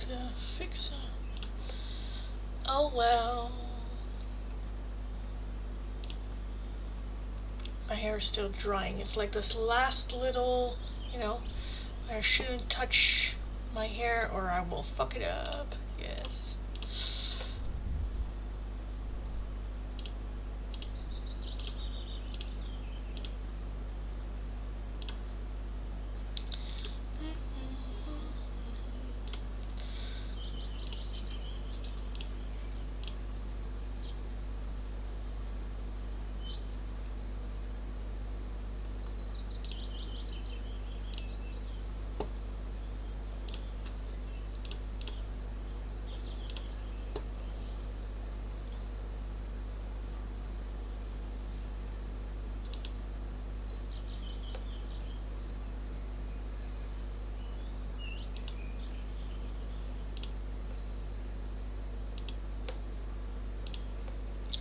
to fix it. Oh well. My hair is still drying. It's like this last little, I shouldn't touch my hair or I will fuck it up. Yes.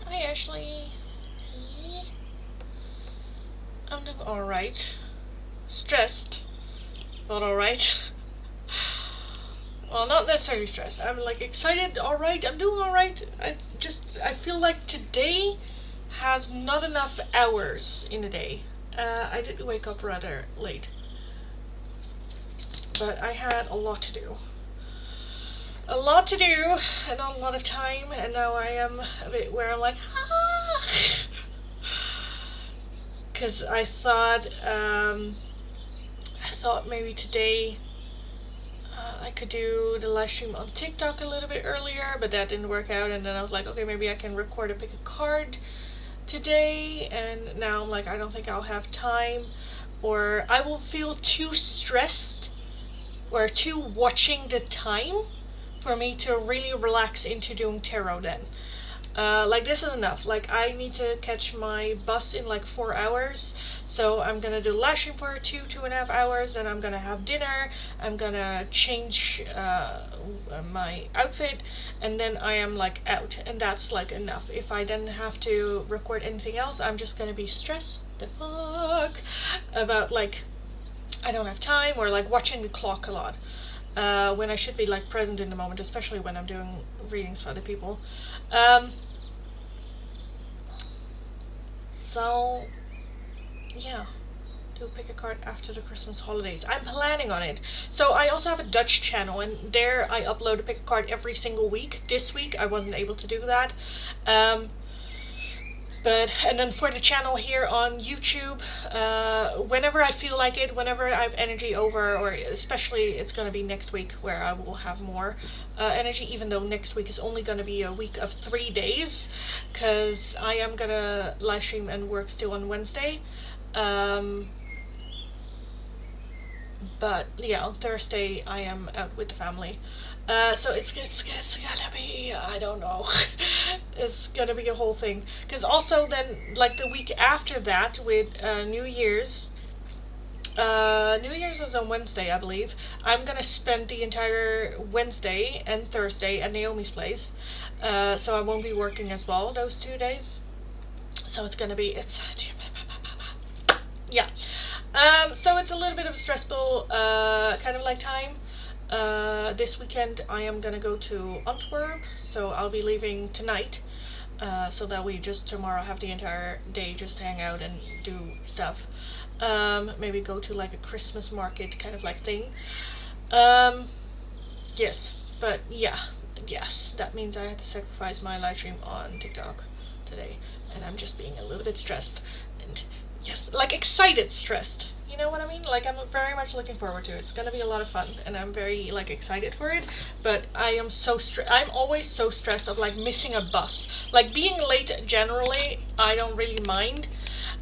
Hi Ashley. I'm doing alright. Stressed, but alright. Well, not necessarily stressed. I'm like excited, alright, I'm doing alright. I feel like today has not enough hours in the day. I did wake up rather late, but I had a lot to do. A lot to do and not a lot of time, and now I am a bit where I'm like, because I thought maybe today I could do the live stream on TikTok a little bit earlier, but that didn't work out. And then I was like, okay, maybe I can record a pick a card today. And now I'm like, I don't think I'll have time, or I will feel too stressed or too watching the time for me to really relax into doing tarot then. Like this is enough. Like I need to catch my bus in like 4 hours, so I'm gonna do live stream for 2.5 hours. Then I'm gonna have dinner. I'm gonna change my outfit, and then I am like out, and that's like enough. If I then have to record anything else, I'm just gonna be stressed the fuck about like I don't have time, or like watching the clock a lot. When I should be like present in the moment, especially when I'm doing readings for other people. So, yeah, do pick a card after the Christmas holidays. I'm planning on it. So I also have a Dutch channel, and there I upload a pick a card every single week. This week I wasn't able to do that. And then for the channel here on YouTube, whenever I feel like it, whenever I have energy over, or especially it's going to be next week where I will have more energy, even though next week is only going to be a week of 3 days, because I am going to live stream and work still on Wednesday. But yeah, on Thursday I am out with the family. So it's gonna be, I don't know, it's gonna be a whole thing. Because also then, like the week after that with New Year's, New Year's is on Wednesday, I believe. I'm gonna spend the entire Wednesday and Thursday at Naomi's place. So I won't be working as well those 2 days. So it's gonna be, yeah. So it's a little bit of a stressful kind of like time. This weekend I am gonna go to Antwerp, so I'll be leaving tonight, so that we just tomorrow have the entire day just to hang out and do stuff. Maybe go to like a Christmas market kind of like thing. Yes, but yeah, yes, that means I had to sacrifice my live stream on TikTok today, and I'm just being a little bit stressed, and yes, like excited stressed. You know what I mean? Like I'm very much looking forward to it. It's gonna be a lot of fun, and I'm very like excited for it. But I am I'm always so stressed of like missing a bus. Like being late generally, I don't really mind.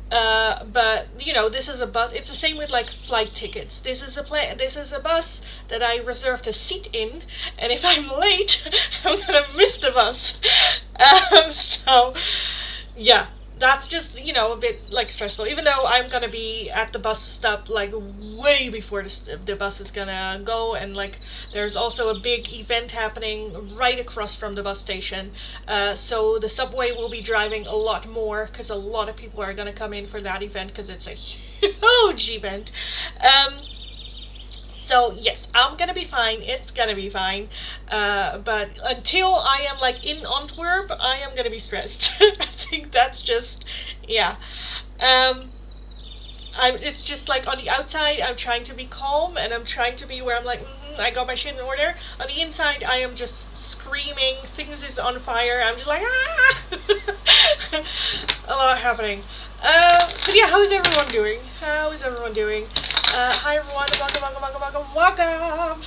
But this is a bus. It's the same with like flight tickets. This is a bus that I reserved a seat in, and if I'm late, I'm gonna miss the bus. So yeah, that's just a bit like stressful, even though I'm gonna be at the bus stop like way before the bus is gonna go, and like there's also a big event happening right across from the bus station, so the subway will be driving a lot more because a lot of people are gonna come in for that event because it's a huge event. So yes, I'm gonna be fine. It's gonna be fine. But until I am like in Antwerp, I am gonna be stressed. I think that's just, yeah. Um, it's just like on the outside, I'm trying to be calm and I'm trying to be where I'm like, I got my shit in order. On the inside, I am just screaming. Things is on fire. I'm just like, ah! A lot happening. But yeah, how is everyone doing? How is everyone doing? Hi everyone, welcome.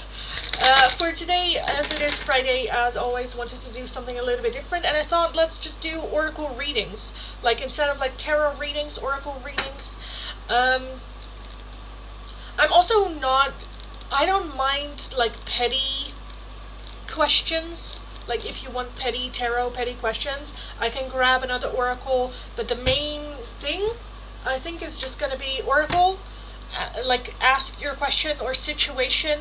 For today, as it is Friday, as always, wanted to do something a little bit different, and I thought let's just do oracle readings. Like instead of like tarot readings, oracle readings. I'm also not. I don't mind like petty questions. Like if you want petty tarot, petty questions, I can grab another oracle. But the main thing, I think, is just gonna be oracle. Like ask your question or situation.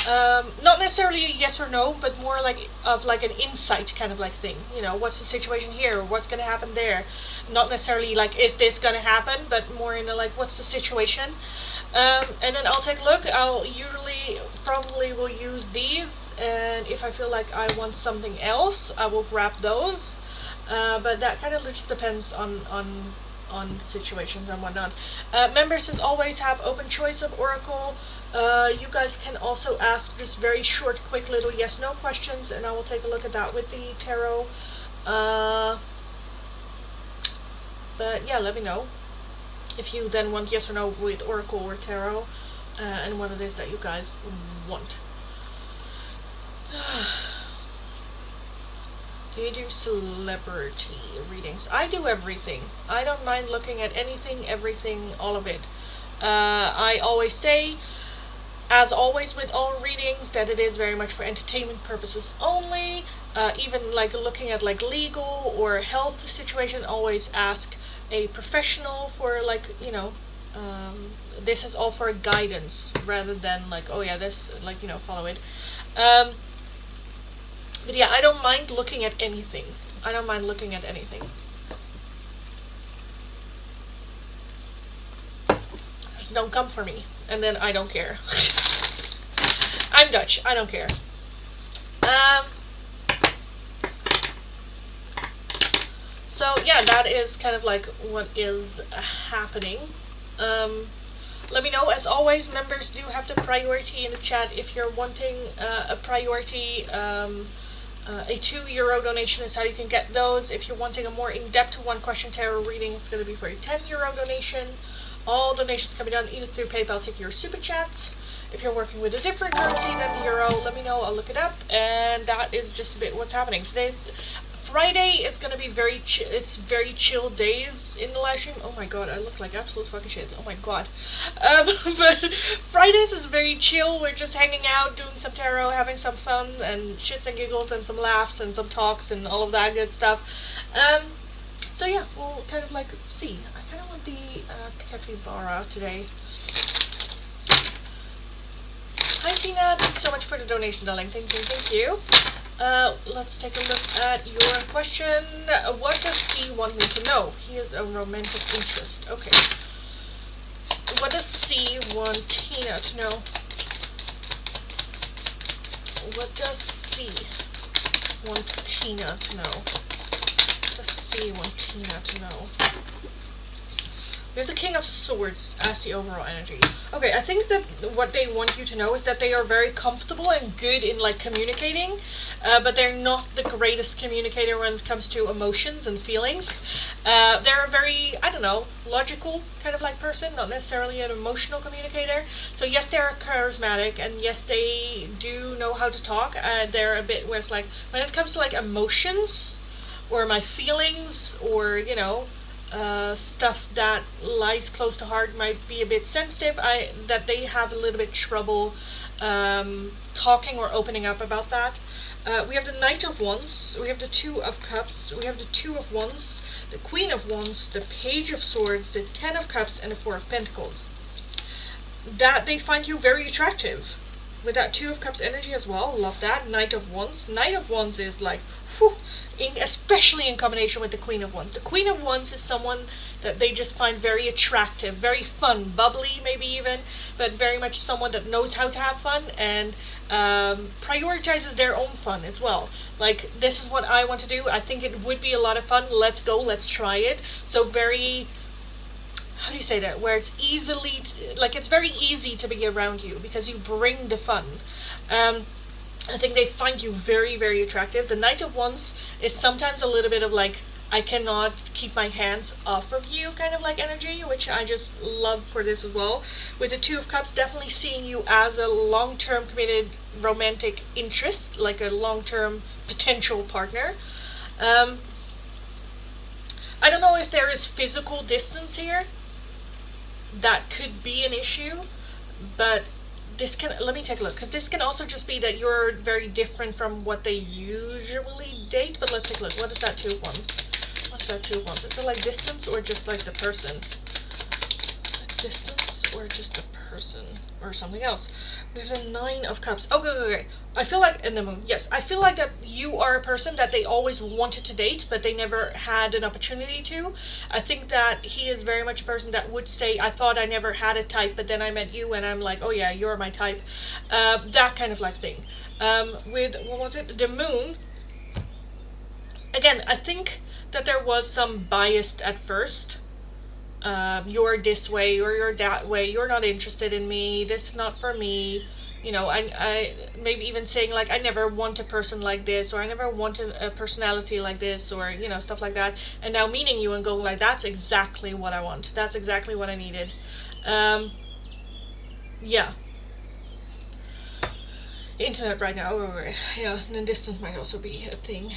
Not necessarily a yes or no, but more like of like an insight kind of like thing. You know, what's the situation here? What's gonna happen there? Not necessarily like is this gonna happen, but more in the like what's the situation. And then I'll take a look. I'll usually probably will use these, and if I feel like I want something else, I will grab those. But that kind of just depends on situations and whatnot. Members, as always, have open choice of oracle. You guys can also ask just very short, quick little yes/no questions, and I will take a look at that with the tarot. But yeah, let me know if you then want yes or no with oracle or tarot, and what it is that you guys want. Do you do celebrity readings? I do everything. I don't mind looking at anything, everything, all of it. I always say, as always with all readings, that it is very much for entertainment purposes only. Even like looking at like legal or health situation, always ask a professional for like, you know, this is all for guidance rather than like, oh yeah, this, like, you know, follow it. But yeah, I don't mind looking at anything. I don't mind looking at anything. Just don't come for me, and then I don't care. I'm Dutch. I don't care. So yeah, that is kind of like what is happening. Let me know. As always, members do have the priority in the chat if you're wanting a priority. A €2 donation is how you can get those. If you're wanting a more in-depth one-question tarot reading, it's going to be for a €10 donation. All donations can be done either through PayPal, Tiki, or Super Chat. If you're working with a different currency than the euro, let me know. I'll look it up. And that is just a bit what's happening. Today's Friday is going to be it's very chill days in the live stream. Oh my god, I look like absolute fucking shit. Oh my god. But Fridays is very chill. We're just hanging out, doing some tarot, having some fun, and shits and giggles, and some laughs, and some talks, and all of that good stuff. So yeah, we'll kind of like see. I kind of want the capybara today. Hi Tina, thanks so much for the donation, darling. Thank you. Let's take a look at your question. What does C want me to know? He is a romantic interest. Okay. What does C want Tina to know? What does C want Tina to know? What does C want Tina to know? We have the King of Swords as the overall energy. Okay, I think that what they want you to know is that they are very comfortable and good in like communicating, but they're not the greatest communicator when it comes to emotions and feelings. They're a very, I don't know, logical kind of like person, not necessarily an emotional communicator. So yes, they're charismatic, and yes, they do know how to talk. They're a bit where it's like, when it comes to like emotions, or my feelings, or, you know, stuff that lies close to heart, might be a bit sensitive, that they have a little bit trouble talking or opening up about that. We have the Knight of Wands, we have the Two of Cups, we have the Two of Wands, the Queen of Wands, the Page of Swords, the Ten of Cups, and the Four of Pentacles. That they find you very attractive. With that Two of Cups energy as well, love that. Knight of Wands. Knight of Wands is like, whew, especially in combination with the Queen of Wands. The Queen of Wands is someone that they just find very attractive, very fun, bubbly maybe even, but very much someone that knows how to have fun and prioritizes their own fun as well. Like, this is what I want to do. I think it would be a lot of fun. Let's go. Let's try it. So very, how do you say that? Where it's easily, like, it's very easy to be around you because you bring the fun. I think they find you very, very attractive. The Knight of Wands is sometimes a little bit of like, I cannot keep my hands off of you kind of like energy, which I just love for this as well. With the Two of Cups, definitely seeing you as a long-term committed romantic interest, like a long-term potential partner. I don't know if there is physical distance here. That could be an issue, but this can, let me take a look, because this can also just be that you're very different from what they usually date. But let's take a look. What is that Two of Wands? What's that Two of Wands? Is it like distance or just like the person? Is it distance or just the person or something else? We have the Nine of Cups. Okay. I feel like, in the Moon, yes, I feel like that you are a person that they always wanted to date, but they never had an opportunity to. I think that he is very much a person that would say, I thought I never had a type, but then I met you and I'm like, oh yeah, you're my type. That kind of like thing. With, what was it? The Moon. Again, I think that there was some bias at first. You're this way or you're that way, you're not interested in me, this is not for me, you know. I maybe even saying like, I never want a person like this, or I never wanted a personality like this, or, you know, stuff like that. And now meeting you and going like, that's exactly what I want, that's exactly what I needed. Yeah, internet right now, yeah, and then distance might also be a thing.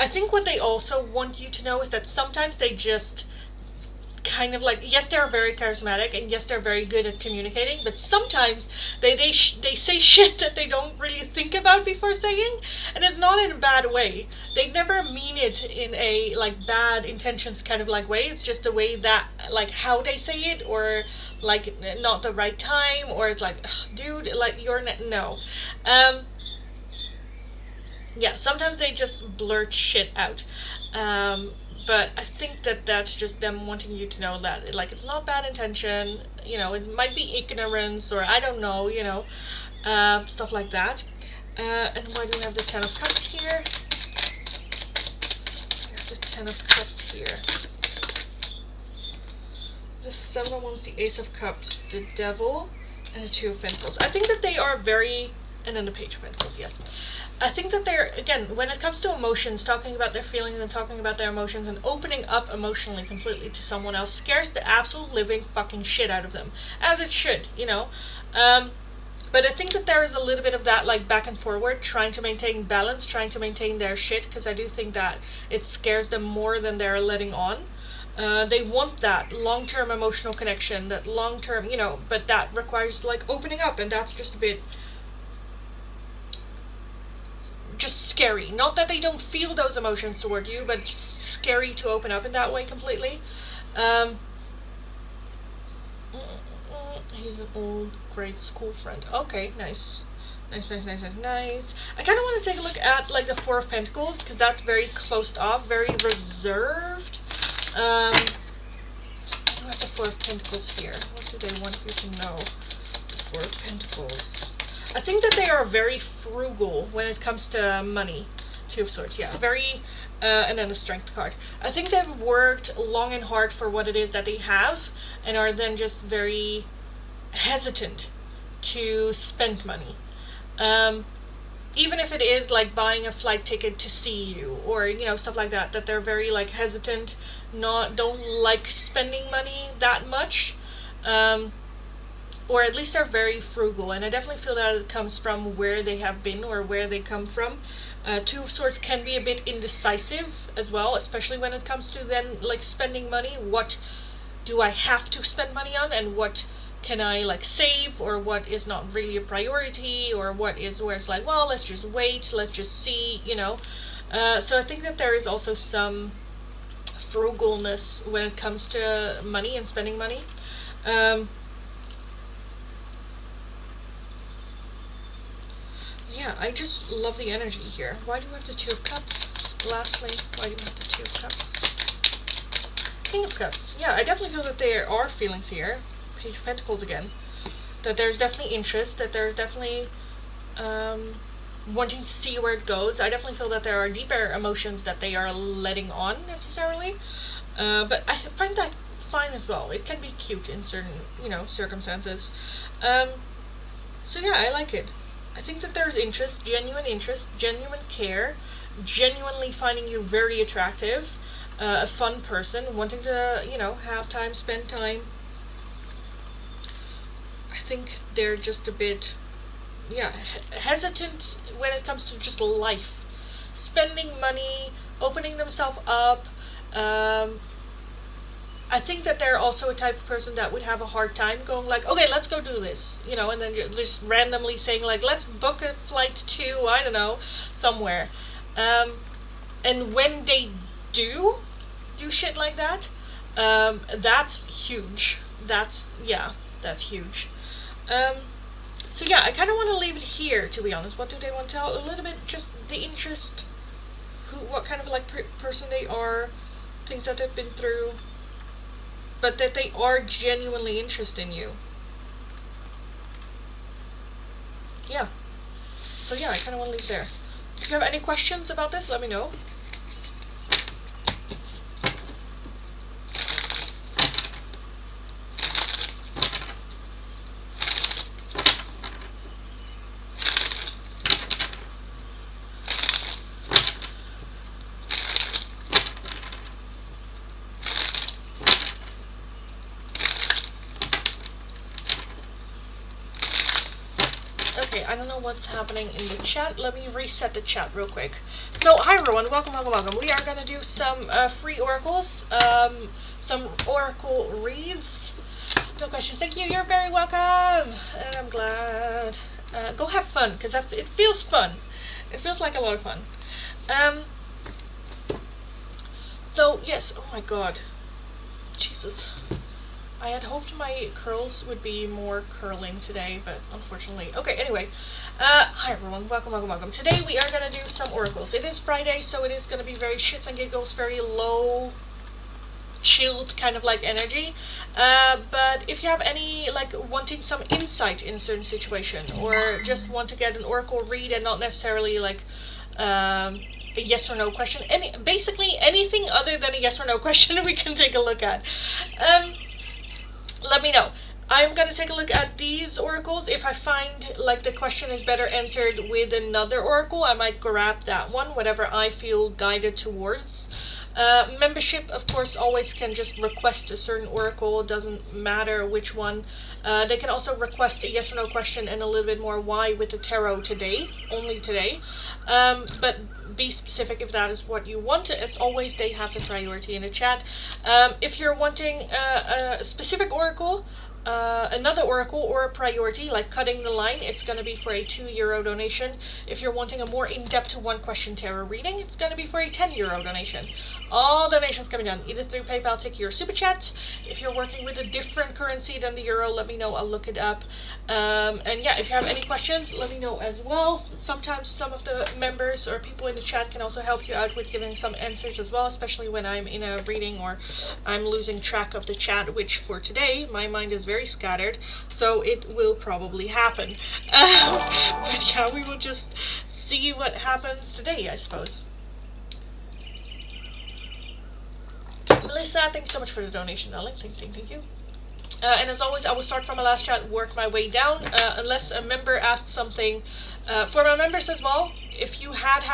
I think what they also want you to know is that sometimes they just kind of like, yes, they're very charismatic and yes, they're very good at communicating, but sometimes they say shit that they don't really think about before saying, and it's not in a bad way. They never mean it in a like bad intentions kind of like way. It's just the way that, like, how they say it, or like not the right time, or it's like, dude, like, you're no. Yeah, sometimes they just blurt shit out. But I think that that's just them wanting you to know that, like, it's not bad intention, you know, it might be ignorance, or I don't know, you know, stuff like that. And why do we have the Ten of Cups here? We have the Ten of Cups here. The Seven of Wands, the Ace of Cups, the Devil, and the Two of Pentacles. I think that they are very, and then the Page of Pentacles, yes. I think that they're, again, when it comes to emotions, talking about their feelings and talking about their emotions and opening up emotionally completely to someone else scares the absolute living fucking shit out of them. As it should, you know. But I think that there is a little bit of that, like, back and forward, trying to maintain balance, trying to maintain their shit, because I do think that it scares them more than they're letting on. They want that long-term emotional connection, that long-term, you know, but that requires, like, opening up, and that's just a bit just scary. Not that they don't feel those emotions toward you, but just scary to open up in that way completely. He's an old grade school friend. Okay, nice. Nice. I kind of want to take a look at, like, the Four of Pentacles, because that's very closed off, very reserved. I have the Four of Pentacles here. What do they want you to know? The Four of Pentacles. I think that they are very frugal when it comes to money. Two of Swords, yeah. Very, and then the Strength card. I think they've worked long and hard for what it is that they have, and are then just very hesitant to spend money. Even if it is like buying a flight ticket to see you, or, you know, stuff like that, that they're very, like, hesitant, don't like spending money that much. Or at least they're very frugal, and I definitely feel that it comes from where they have been or where they come from. Two of Swords can be a bit indecisive as well, especially when it comes to then, like, spending money. What do I have to spend money on, and what can I, like, save, or what is not really a priority, or what is where it's like, well, let's just wait, let's just see, you know. So I think that there is also some frugalness when it comes to money and spending money. Yeah, yeah, I just love the energy here. Why do you have the Two of Cups? Lastly, why do you have the Two of Cups? King of Cups. Yeah, I definitely feel that there are feelings here. Page of Pentacles again. That there's definitely interest, that there's definitely wanting to see where it goes. I definitely feel that there are deeper emotions that they are letting on necessarily. But I find that fine as well. It can be cute in certain, circumstances. So yeah, I like it. I think that there's interest, genuine care, genuinely finding you very attractive, a fun person, wanting to, have time, spend time. I think they're just a bit, hesitant when it comes to just life. Spending money, opening themselves up. I think that they're also a type of person that would have a hard time going like, okay, let's go do this, and then just randomly saying like, let's book a flight to, I don't know, somewhere. And when they do shit like that, that's huge. That's huge. So yeah, I kind of want to leave it here, to be honest. What do they want to tell? A little bit, just the interest, what kind of like person they are, things that they've been through, but that they are genuinely interested in you. Yeah. So yeah, I kind of want to leave it there. If you have any questions about this, let me know. Okay, I don't know what's happening in the chat. Let me reset the chat real quick. So, hi everyone, welcome. We are gonna do some free oracles, some oracle reads. No questions, thank you, you're very welcome, and I'm glad. Go have fun, because it feels fun. It feels like a lot of fun. So, yes, oh my god. Jesus. I had hoped my curls would be more curling today, but unfortunately. Okay, anyway. Hi everyone, welcome. Today we are going to do some oracles. It is Friday, so it is going to be very shits and giggles, very low, chilled kind of like energy. But if you have any, like, wanting some insight in a certain situation, or just want to get an oracle read and not necessarily, like, a yes or no question, basically anything other than a yes or no question we can take a look at. Let me know. I'm going to take a look at these oracles. If I find like the question is better answered with another oracle, I might grab that one, whatever I feel guided towards. Membership, of course, always can just request a certain oracle. It doesn't matter which one. They can also request a yes or no question and a little bit more why with the tarot today, only today. But be specific if that is what you want. As always, they have the priority in the chat. If you're wanting a specific oracle, another oracle or a priority, like cutting the line, it's going to be for a €2 donation. If you're wanting a more in-depth one question tarot reading, it's going to be for a €10 donation. All donations can be done either through PayPal, Tiki, or Super Chat. If you're working with a different currency than the euro, let me know. I'll look it up. And yeah, if you have any questions, let me know as well. Sometimes some of the members or people in the chat can also help you out with giving some answers as well, especially when I'm in a reading or I'm losing track of the chat, which for today, my mind is very scattered, so it will probably happen. But yeah, we will just see what happens today, I suppose. Melissa, thank you so much for the donation, darling. Thank you. And as always, I will start from my last chat, work my way down, unless a member asks something. For my members as well, if you had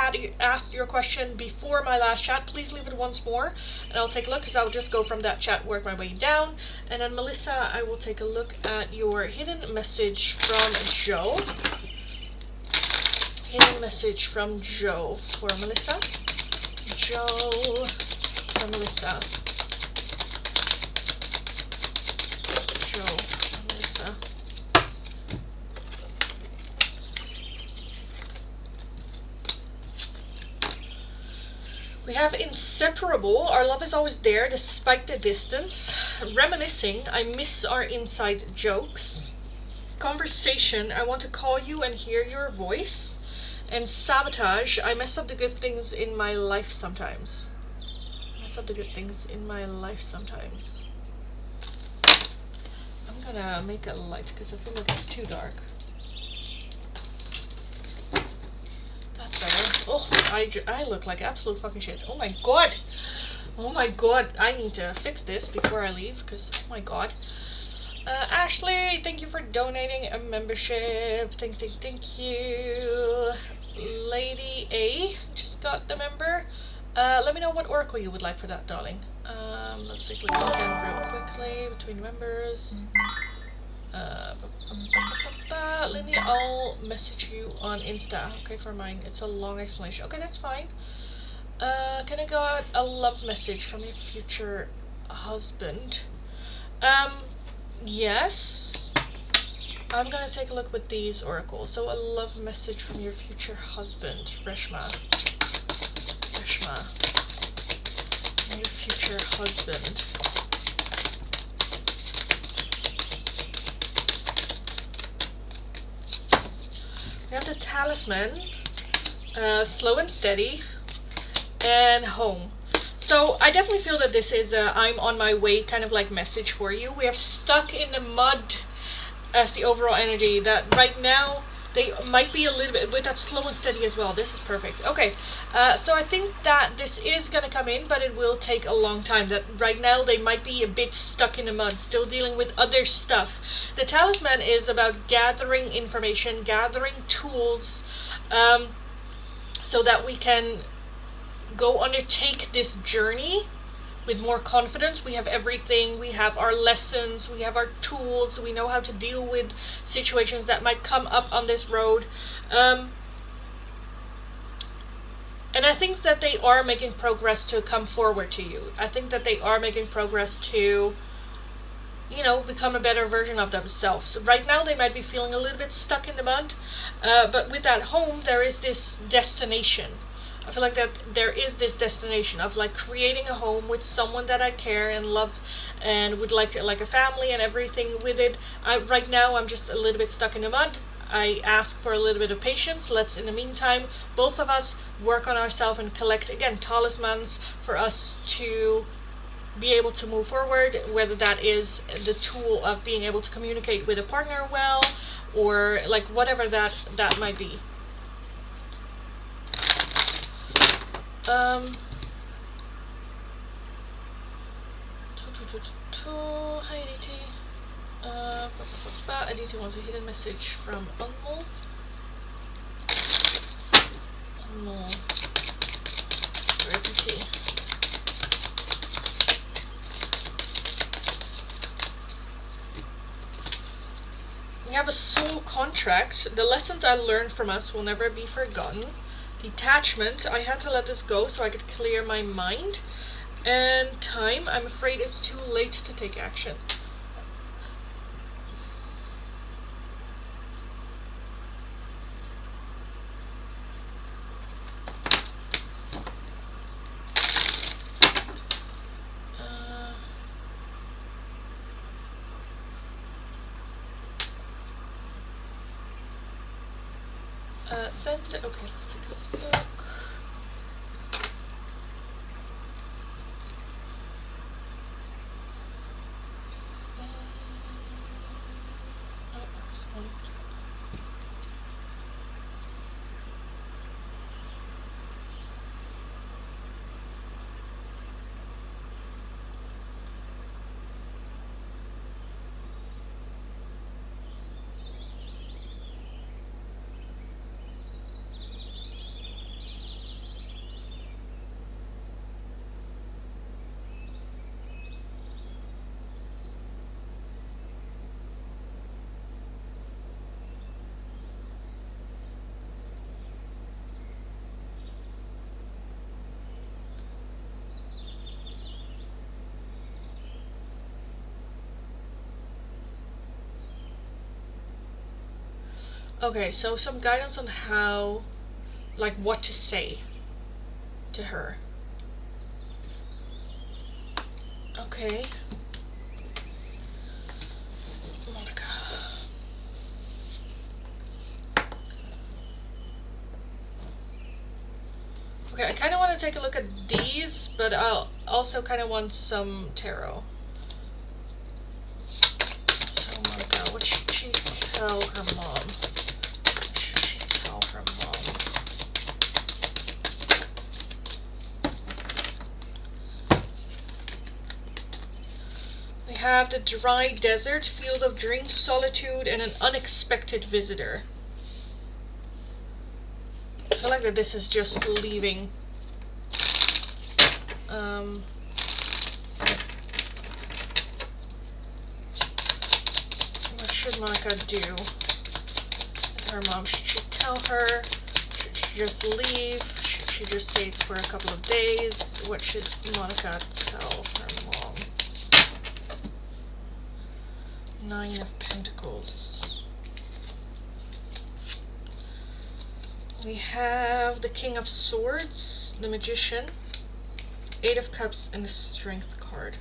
asked your question before my last chat, please leave it once more, and I'll take a look, because I'll just go from that chat, work my way down. And then Melissa, I will take a look at your hidden message from Joe. Hidden message from Joe for Melissa. Joe for Melissa. Melissa. We have inseparable. Our love is always there despite the distance. Reminiscing. I miss our inside jokes. Conversation. I want to call you and hear your voice. And sabotage. I mess up the good things in my life sometimes. Mess up the good things in my life sometimes. I'm gonna make it light because I feel like it's too dark. That's better. Oh, I look like absolute fucking shit. Oh my god. Oh my god. I need to fix this before I leave because, oh my god. Ashley, thank you for donating a membership. Thank you. Lady A just got the member. Let me know what oracle you would like for that, darling. Let's take a look scan real quickly between members. Lindy, I'll message you on Insta. Okay, for mine. It's a long explanation. Okay, that's fine. Can I get a love message from your future husband? Yes. I'm gonna take a look with these oracles. So a love message from your future husband, Reshma. Your future husband. We have the talisman, slow and steady, and home. So I definitely feel that this is a I'm on my way kind of like message for you. We have stuck in the mud as the overall energy that right now they might be a little bit with that slow and steady as well. This is perfect. Okay, so I think that this is gonna come in, but it will take a long time. That right now they might be a bit stuck in the mud, still dealing with other stuff. The talisman is about gathering information, gathering tools, so that we can go undertake this journey with more confidence. We have everything. We have our lessons. We have our tools. We know how to deal with situations that might come up on this road. And I think that they are making progress to come forward to you. I think that they are making progress to, become a better version of themselves. Right now they might be feeling a little bit stuck in the mud, but with that home there is this destination. I feel like that there is this destination of like creating a home with someone that I care and love and would like a family and everything with it. Right now I'm just a little bit stuck in the mud. I ask for a little bit of patience. Let's in the meantime both of us work on ourselves and collect again talismans for us to be able to move forward, whether that is the tool of being able to communicate with a partner well, or like whatever that might be. Hi DT. DT wants a hidden message from Anmol. Where DT? We have a soul contract. The lessons I learned from us will never be forgotten. Detachment, I had to let this go so I could clear my mind. And time, I'm afraid it's too late to take action. Okay, let's take a look. Okay, so some guidance on how, like what to say to her. Okay. Monica. Okay, I kind of want to take a look at these, but I'll also kind of want some tarot. So, Monica, what should she tell her mom? What should she tell her mom? We have the dry desert, field of dreams, solitude, and an unexpected visitor. I feel like that this is just leaving. What should Monica do with her mom? Should she tell her? Should she just leave? Should she just say it's for a couple of days? What should Monica tell her mom? 9 of Pentacles. We have the King of Swords, the Magician, 8 of Cups, and the Strength card.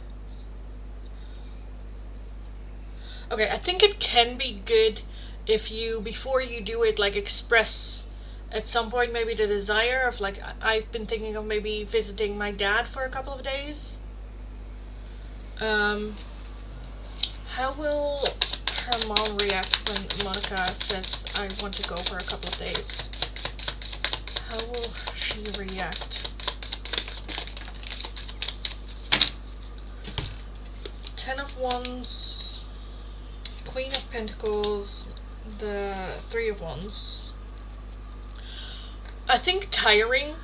Okay, I think it can be good if you, before you do it, like express at some point maybe the desire of like, I've been thinking of maybe visiting my dad for a couple of days. How will her mom react when Monica says, I want to go for a couple of days? How will she react? 10 of Wands, Queen of Pentacles, the 3 of Wands. I think tiring.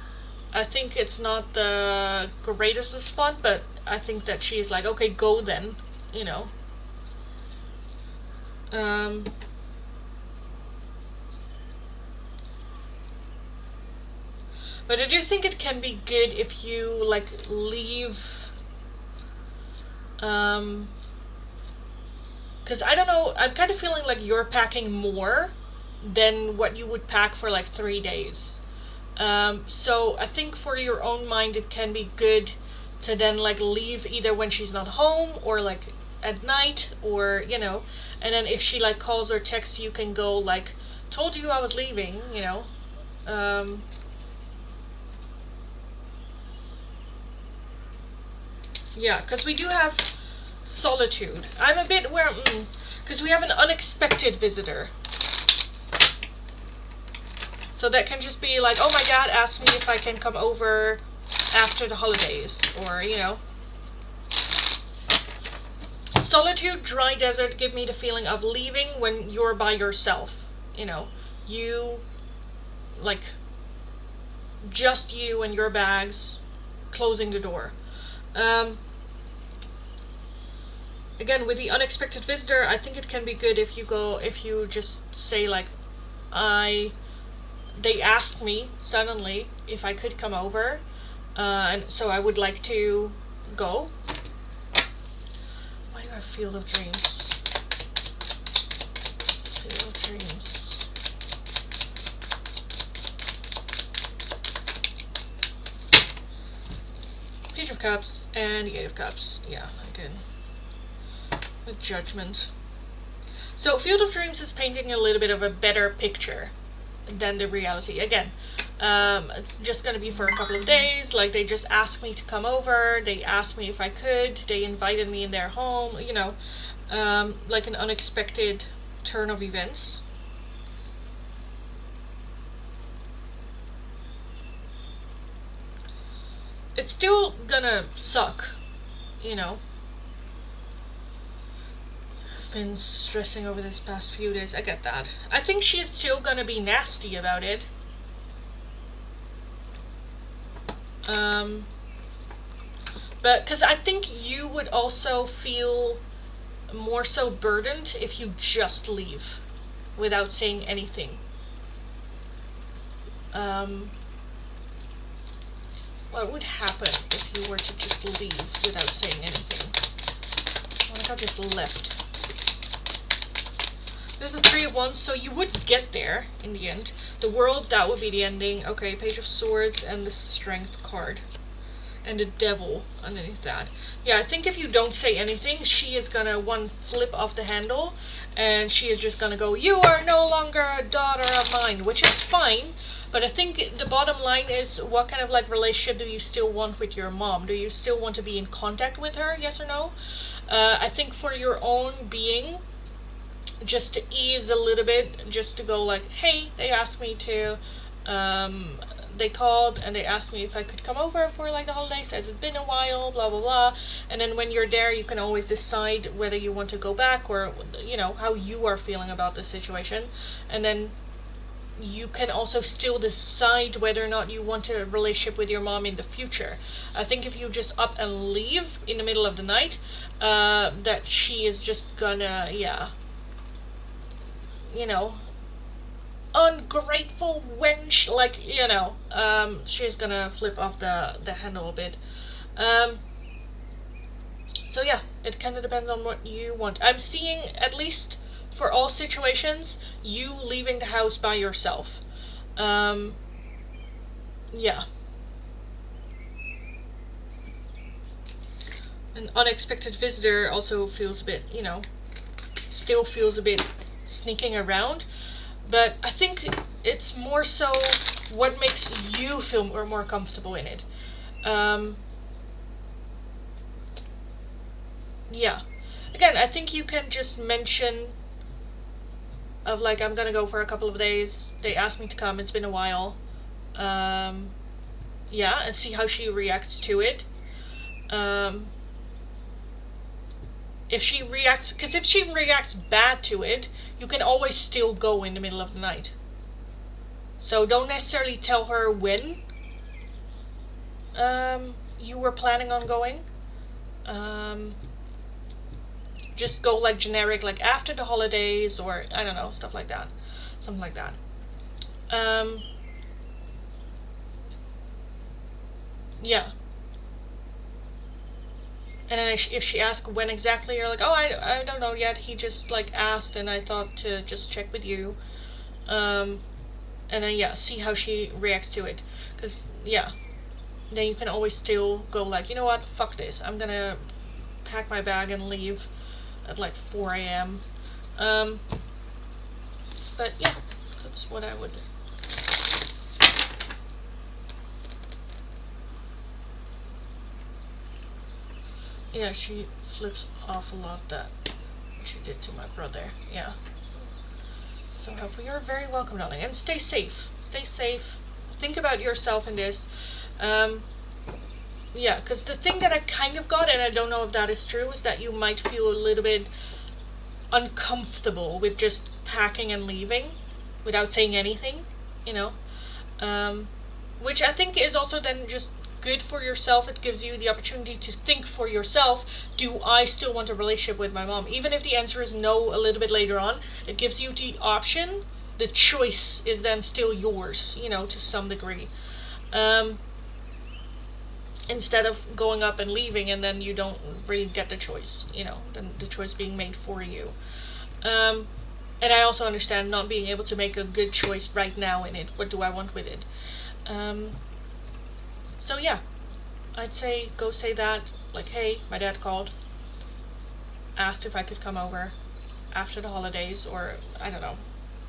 I think it's not the greatest response, but I think that she's like, okay, go then, you know. But I do think it can be good if you like leave, because I don't know, I'm kind of feeling like you're packing more than what you would pack for like 3 days. So I think for your own mind it can be good to then like leave either when she's not home or like at night, or you know, and then if she like calls or texts you can go like, told you I was leaving, you know. Yeah, because we do have solitude. I'm a bit where, because we have an unexpected visitor. So that can just be like, oh, my dad asked me if I can come over after the holidays, or, you know. Solitude, dry desert give me the feeling of leaving when you're by yourself. You know, you, like, just you and your bags, closing the door. Again, with the unexpected visitor, I think it can be good if you just say like, they asked me suddenly if I could come over, and so I would like to go. Why do I have Field of Dreams? Field of Dreams. Page of Cups and the 8 of Cups. Yeah, again. With Judgment. So Field of Dreams is painting a little bit of a better picture than the reality. Again, it's just going to be for a couple of days. Like, they just asked me to come over. They asked me if I could. They invited me in their home. You know, like an unexpected turn of events. It's still gonna suck, you know. Been stressing over this past few days. I get that. I think she's still gonna be nasty about it. But because I think you would also feel more so burdened if you just leave without saying anything. What would happen if you were to just leave without saying anything? What if I just left? There's a 3 of Wands, so you would get there in the end. The World, that would be the ending. Okay, Page of Swords and the Strength card. and the devil underneath that. Yeah, I think if you don't say anything, she is gonna flip off the handle, and she is just gonna go, "You are no longer a daughter of mine," which is fine. But I think the bottom line is, what kind of like relationship do you still want with your mom? Do you still want to be in contact with her? Yes or no? I think for your own being, just to ease a little bit, just to go like, "Hey, they asked me to." They called and they asked me if I could come over for like the holidays, as it's been a while, blah blah blah. And then when you're there, you can always decide whether you want to go back, or how you are feeling about the situation. And then you can also still decide whether or not you want a relationship with your mom in the future. I think if you just up and leave in the middle of the night, that she is just gonna, ungrateful wench, like, she's gonna flip off the handle a bit. So yeah, it kind of depends on what you want. I'm seeing, at least for all situations, you leaving the house by yourself. Yeah. An unexpected visitor also feels a bit, still feels a bit sneaking around. But I think it's more so what makes you feel more comfortable in it. Yeah. Again, I think you can just mention of like, "I'm gonna go for a couple of days. They asked me to come. It's been a while." And see how she reacts to it. If she reacts bad to it, you can always still go in the middle of the night. So don't necessarily tell her when you were planning on going. Just go like generic, like after the holidays, or I don't know, stuff like that. Something like that. Yeah. And then if she asks when exactly, you're like, "Oh, I don't know yet. He just like asked, and I thought to just check with you." And then see how she reacts to it. Because then you can always still go like, "You know what? Fuck this. I'm gonna pack my bag and leave at like 4 a.m." But yeah, that's what I would. Yeah, she flips off a lot that she did to my brother. Yeah. So hopefully you're very welcome, darling. And stay safe. Stay safe. Think about yourself in this. Because the thing that I kind of got, and I don't know if that is true, is that you might feel a little bit uncomfortable with just packing and leaving without saying anything, which I think is also then just good for yourself. It gives you the opportunity to think for yourself, do I still want a relationship with my mom? Even if the answer is no a little bit later on, it gives you the option. The choice is then still yours, to some degree. Instead of going up and leaving and then you don't really get the choice, then the choice being made for you. And I also understand not being able to make a good choice right now in it. What do I want with it? So yeah, I'd say go say that, like, "Hey, my dad called, asked if I could come over after the holidays, or I don't know,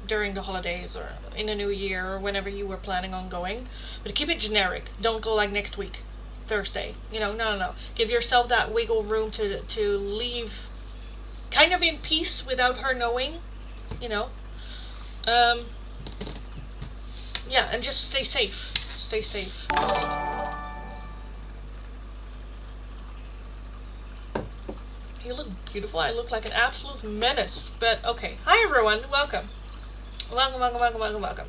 during the holidays, or in the new year, or whenever you were planning on going." But keep it generic. Don't go like next week, Thursday. No. Give yourself that wiggle room to leave kind of in peace without her knowing, and just stay safe. Stay safe. You look beautiful. I look like an absolute menace. But okay. Hi everyone. Welcome. Welcome.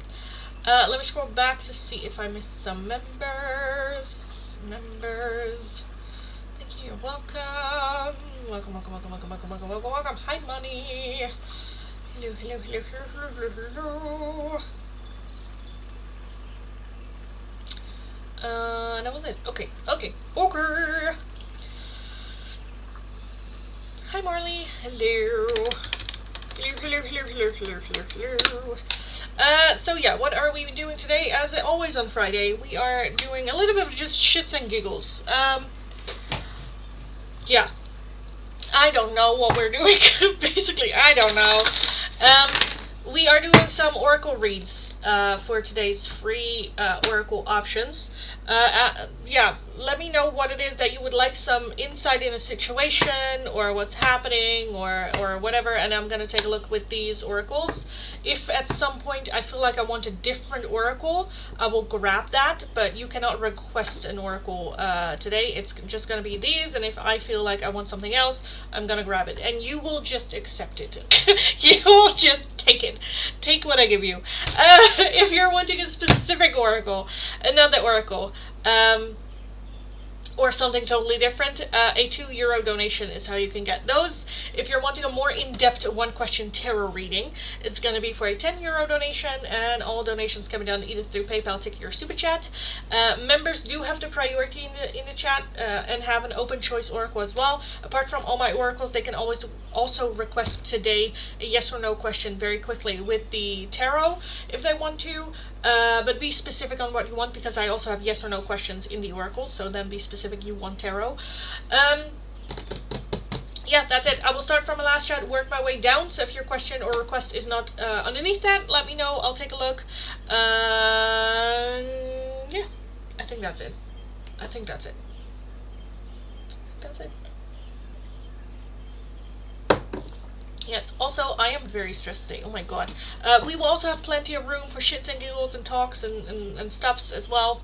Let me scroll back to see if I missed some members. Thank you. You're welcome. Welcome. Hi, Money. Hello. That was it. Okay. Hi, Marley. Hello. So yeah, what are we doing today? As always on Friday, we are doing a little bit of just shits and giggles. Yeah. I don't know what we're doing. Basically, I don't know. We are doing some oracle reads for today's free oracle options. Yeah, let me know what it is that you would like some insight in a situation or what's happening or whatever, and I'm going to take a look with these oracles. If at some point I feel like I want a different oracle, I will grab that, but you cannot request an oracle today. It's just going to be these, and if I feel like I want something else, I'm going to grab it, and you will just accept it. You will just take it. Take what I give you. If you're wanting a specific oracle, another oracle, or something totally different, a €2 donation is how you can get those. If you're wanting a more in-depth one-question tarot reading, it's going to be for a €10 donation, and all donations can be done either through PayPal, Ticket, or Super Chat. Members do have the priority in the chat and have an open choice oracle as well. Apart from all my oracles, they can always also request today a yes or no question very quickly with the tarot if they want to. But be specific on what you want, because I also have yes or no questions in the oracles, so then be specific you want tarot. Yeah, that's it. I will start from a last chat, work my way down, so if your question or request is not underneath that, let me know, I'll take a look. Yeah, I think that's it. I think that's it. That's it. Yes, also, I am very stressed today. Oh my god. We will also have plenty of room for shits and giggles and talks and stuffs as well.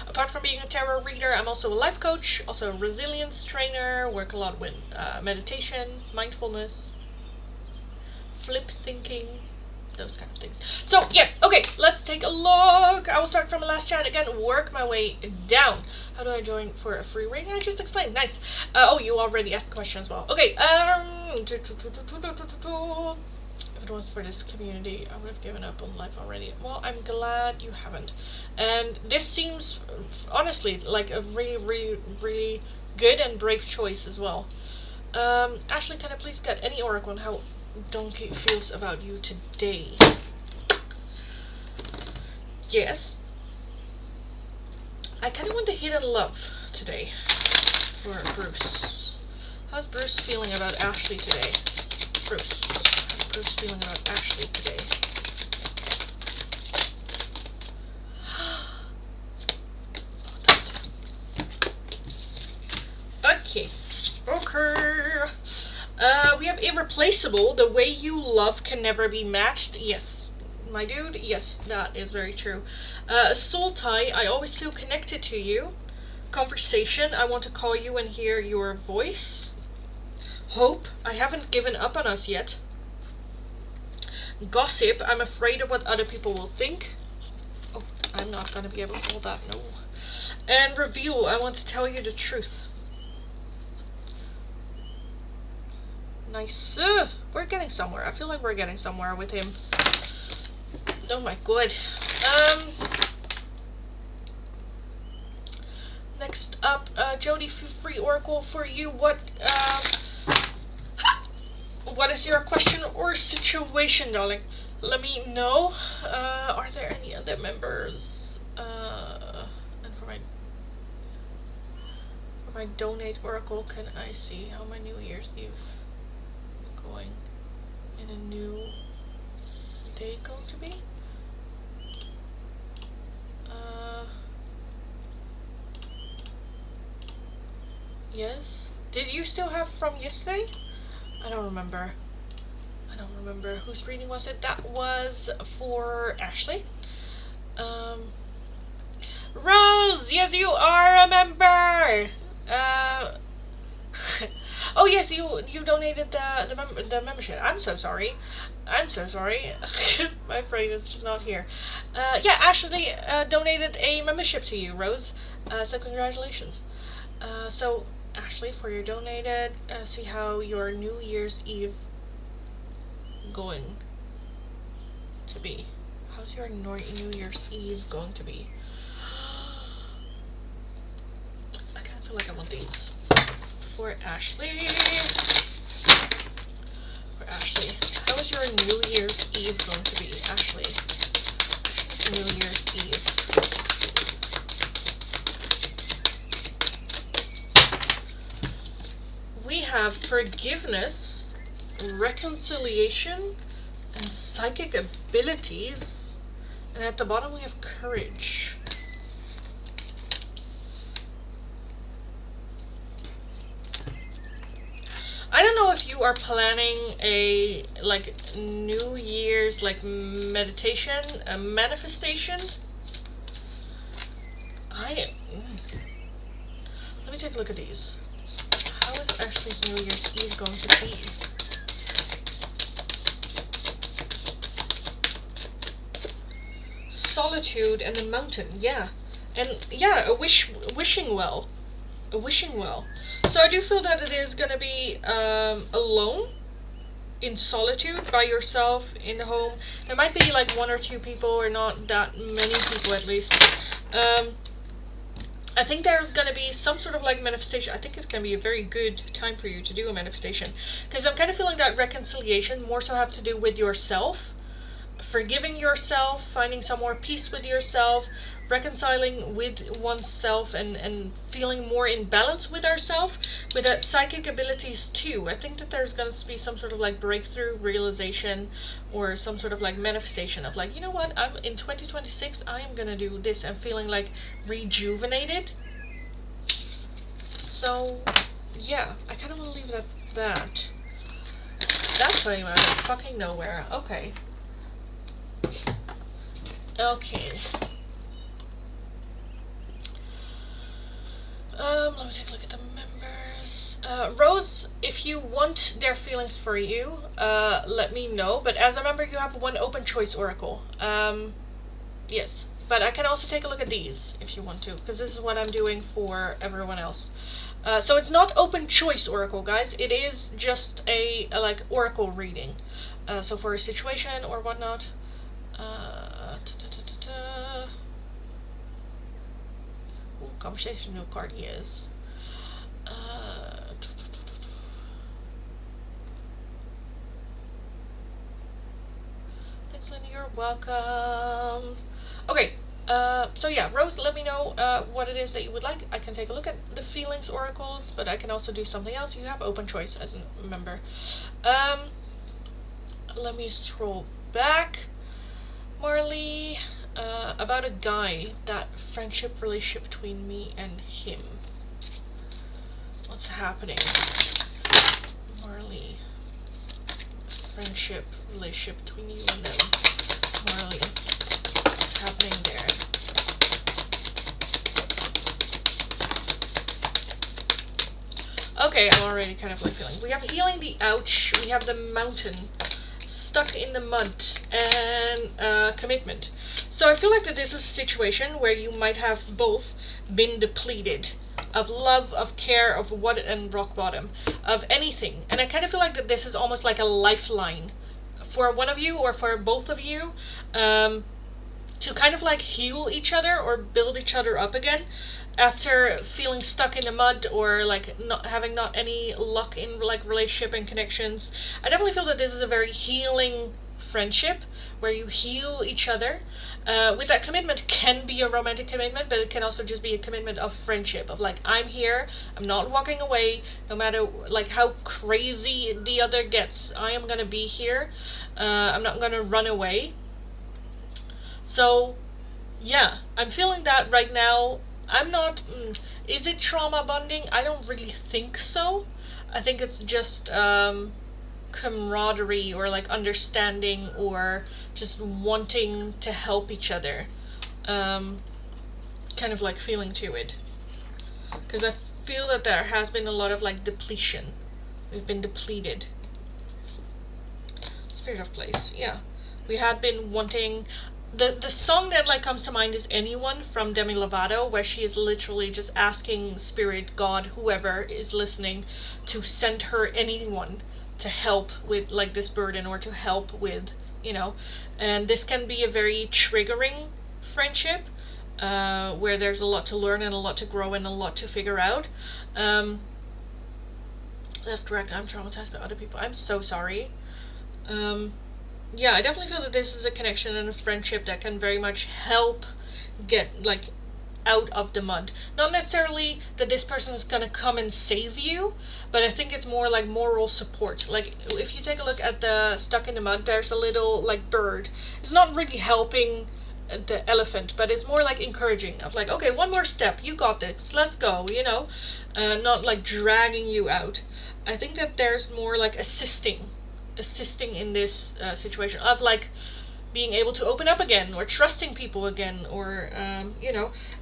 Apart from being a tarot reader, I'm also a life coach, also a resilience trainer, work a lot with meditation, mindfulness, flip thinking, those kind of things. So, yes, okay, let's take a look. I will start from the last chat again, work my way down. How do I join for a free reading? I just explained. Nice. Oh, you already asked the question as well. Okay, if it was for this community, I would have given up on life already. Well, I'm glad you haven't. And this seems, honestly, like a really, really, really good and brave choice as well. Ashley, can I please get any oracle on how Donkey feels about you today? Yes. I kind of want a hidden love today for Bruce. How's Bruce feeling about Ashley today? Bruce. How's Bruce feeling about Ashley today? Okay. Okay. We have irreplaceable. The way you love can never be matched. Yes. My dude, yes, that is very true. Soul tie, I always feel connected to you. Conversation, I want to call you and hear your voice. Hope, I haven't given up on us yet. Gossip, I'm afraid of what other people will think. Oh, I'm not going to be able to hold that, no. And reveal, I want to tell you the truth. Nice. We're getting somewhere. I feel like we're getting somewhere with him. Oh my god. Next up, Jody, free oracle for you. What is your question or situation, darling? Let me know. Are there any other members? And for my donate oracle, can I see how my New Year's Eve going in a new day going to be? Yes. Did you still have from yesterday? I don't remember. Whose reading was it? That was for Ashley. Rose, yes, you are a member. Oh yes, you donated the membership. I'm so sorry. My brain is just not here. Yeah, Ashley donated a membership to you, Rose. So congratulations. So Ashley, for your donated, see how your New Year's Eve going to be. How's your New Year's Eve going to be? I kind of feel like I want these. For Ashley. How is your New Year's Eve going to be, Ashley? Ashley's New Year's Eve. We have forgiveness, reconciliation, and psychic abilities. And at the bottom we have courage. I don't know if you are planning a like New Year's like meditation, a manifestation. Let me take a look at these. How is Ashley's New Year's Eve going to be? Solitude and a mountain, yeah. And yeah, wishing well. A wishing well. So I do feel that it is going to be alone, in solitude, by yourself, in the home. There might be like 1 or 2 people, or not that many people at least. I think there's going to be some sort of like manifestation. I think it's going to be a very good time for you to do a manifestation. Because I'm kind of feeling that reconciliation more so have to do with yourself. Forgiving yourself, finding some more peace with yourself, reconciling with oneself, and feeling more in balance with ourselves, with that psychic abilities too. I think that there's going to be some sort of like breakthrough realization, or some sort of like manifestation of like, you know what, I'm in 2026, I am going to do this. I'm feeling like rejuvenated. So yeah, I kind of want to leave it at that. That's putting me out of fucking nowhere. Okay. Okay. Let me take a look at the members. Rose, if you want their feelings for you, let me know. But as a member, you have 1 open choice oracle. Yes. But I can also take a look at these if you want to, because this is what I'm doing for everyone else. So it's not open choice oracle, guys. It is just a like oracle reading. So for a situation or whatnot. Conversational card he is. Thanks, Linda. You're welcome. Okay. So yeah, Rose, let me know what it is that you would like. I can take a look at the feelings oracles, but I can also do something else. You have open choice as a member. Let me scroll back. Marley, about a guy, that friendship relationship between me and him. What's happening? Marley, friendship relationship between you and them. Marley, what's happening there? Okay, I'm already kind of like feeling. We have healing the ouch, we have the mountain, stuck in the mud, and commitment. So I feel like that this is a situation where you might have both been depleted of love, of care, of what, and rock bottom, of anything. And I kind of feel like that this is almost like a lifeline for one of you or for both of you, to kind of like heal each other or build each other up again after feeling stuck in the mud, or like not having any luck in like relationship and connections. I definitely feel that this is a very healing friendship where you heal each other. With that commitment can be a romantic commitment, but it can also just be a commitment of friendship, of like, I'm here, I'm not walking away, no matter like how crazy the other gets, I am gonna be here. I'm not gonna run away. So yeah, I'm feeling that right now. I'm not, is it trauma bonding? I don't really think so. I think it's just camaraderie, or like understanding, or just wanting to help each other. Kind of like feeling to it. Because I feel that there has been a lot of like depletion. We've been depleted. Spirit of Place, yeah. We had been wanting... The song that like comes to mind is Anyone from Demi Lovato, where she is literally just asking Spirit, God, whoever is listening, to send her anyone to help with like this burden, or to help with, you know. And this can be a very triggering friendship, where there's a lot to learn and a lot to grow and a lot to figure out. That's correct. I'm traumatized by other people. I'm so sorry. Yeah, I definitely feel that this is a connection and a friendship that can very much help get like out of the mud. Not necessarily that this person is gonna come and save you, but I think it's more like moral support. Like if you take a look at the stuck in the mud, there's a little like bird. It's not really helping the elephant, but it's more like encouraging of like, okay, one more step, you got this, let's go, not like dragging you out. I think that there's more like assisting in this situation of like being able to open up again or trusting people again, or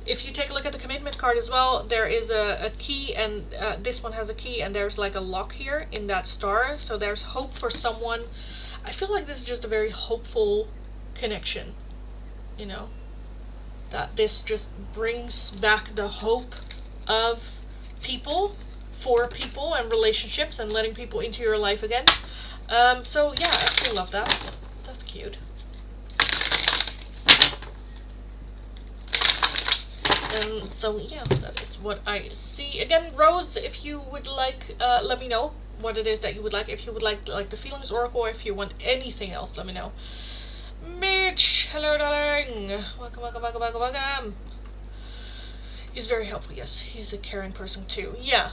if you take a look at the commitment card as well, there is a key, and this one has a key, and there's like a lock here in that star, so there's hope for someone. I feel like this is just a very hopeful connection, that this just brings back the hope of people, for people and relationships, and letting people into your life again. So yeah, I still love that. That's cute. And so yeah, that is what I see. Again, Rose, if you would like, let me know what it is that you would like. If you would like the Feelings Oracle, or if you want anything else, let me know. Mitch, hello darling. Welcome, welcome, welcome, welcome, welcome. He's very helpful, yes. He's a caring person too. Yeah.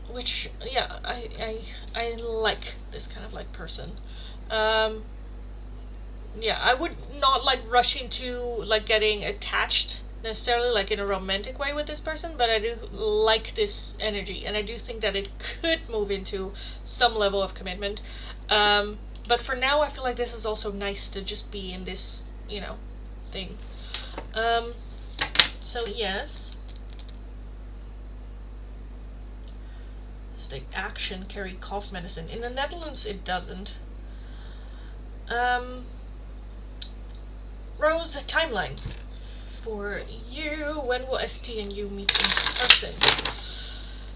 Which, yeah, I like this kind of like person. Yeah, I would not like rush into like getting attached necessarily like in a romantic way with this person, but I do like this energy, and I do think that it could move into some level of commitment. But for now, I feel like this is also nice to just be in this, thing. So yes. Does the action carry cough medicine? In the Netherlands, it doesn't. Rose, timeline for you. When will ST and you meet in person?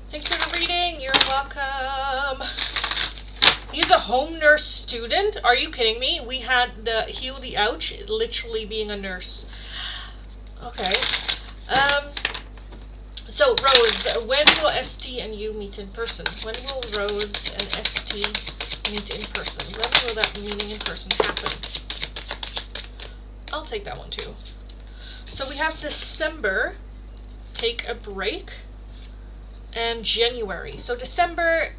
Thanks for the reading. You're welcome. He's a home nurse student? Are you kidding me? We had the Heal the Ouch literally being a nurse. Okay. So, Rose, when will ST and you meet in person? When will Rose and ST meet in person? When will that meeting in person happen? I'll take that one too. So we have December, take a break, and January. So December,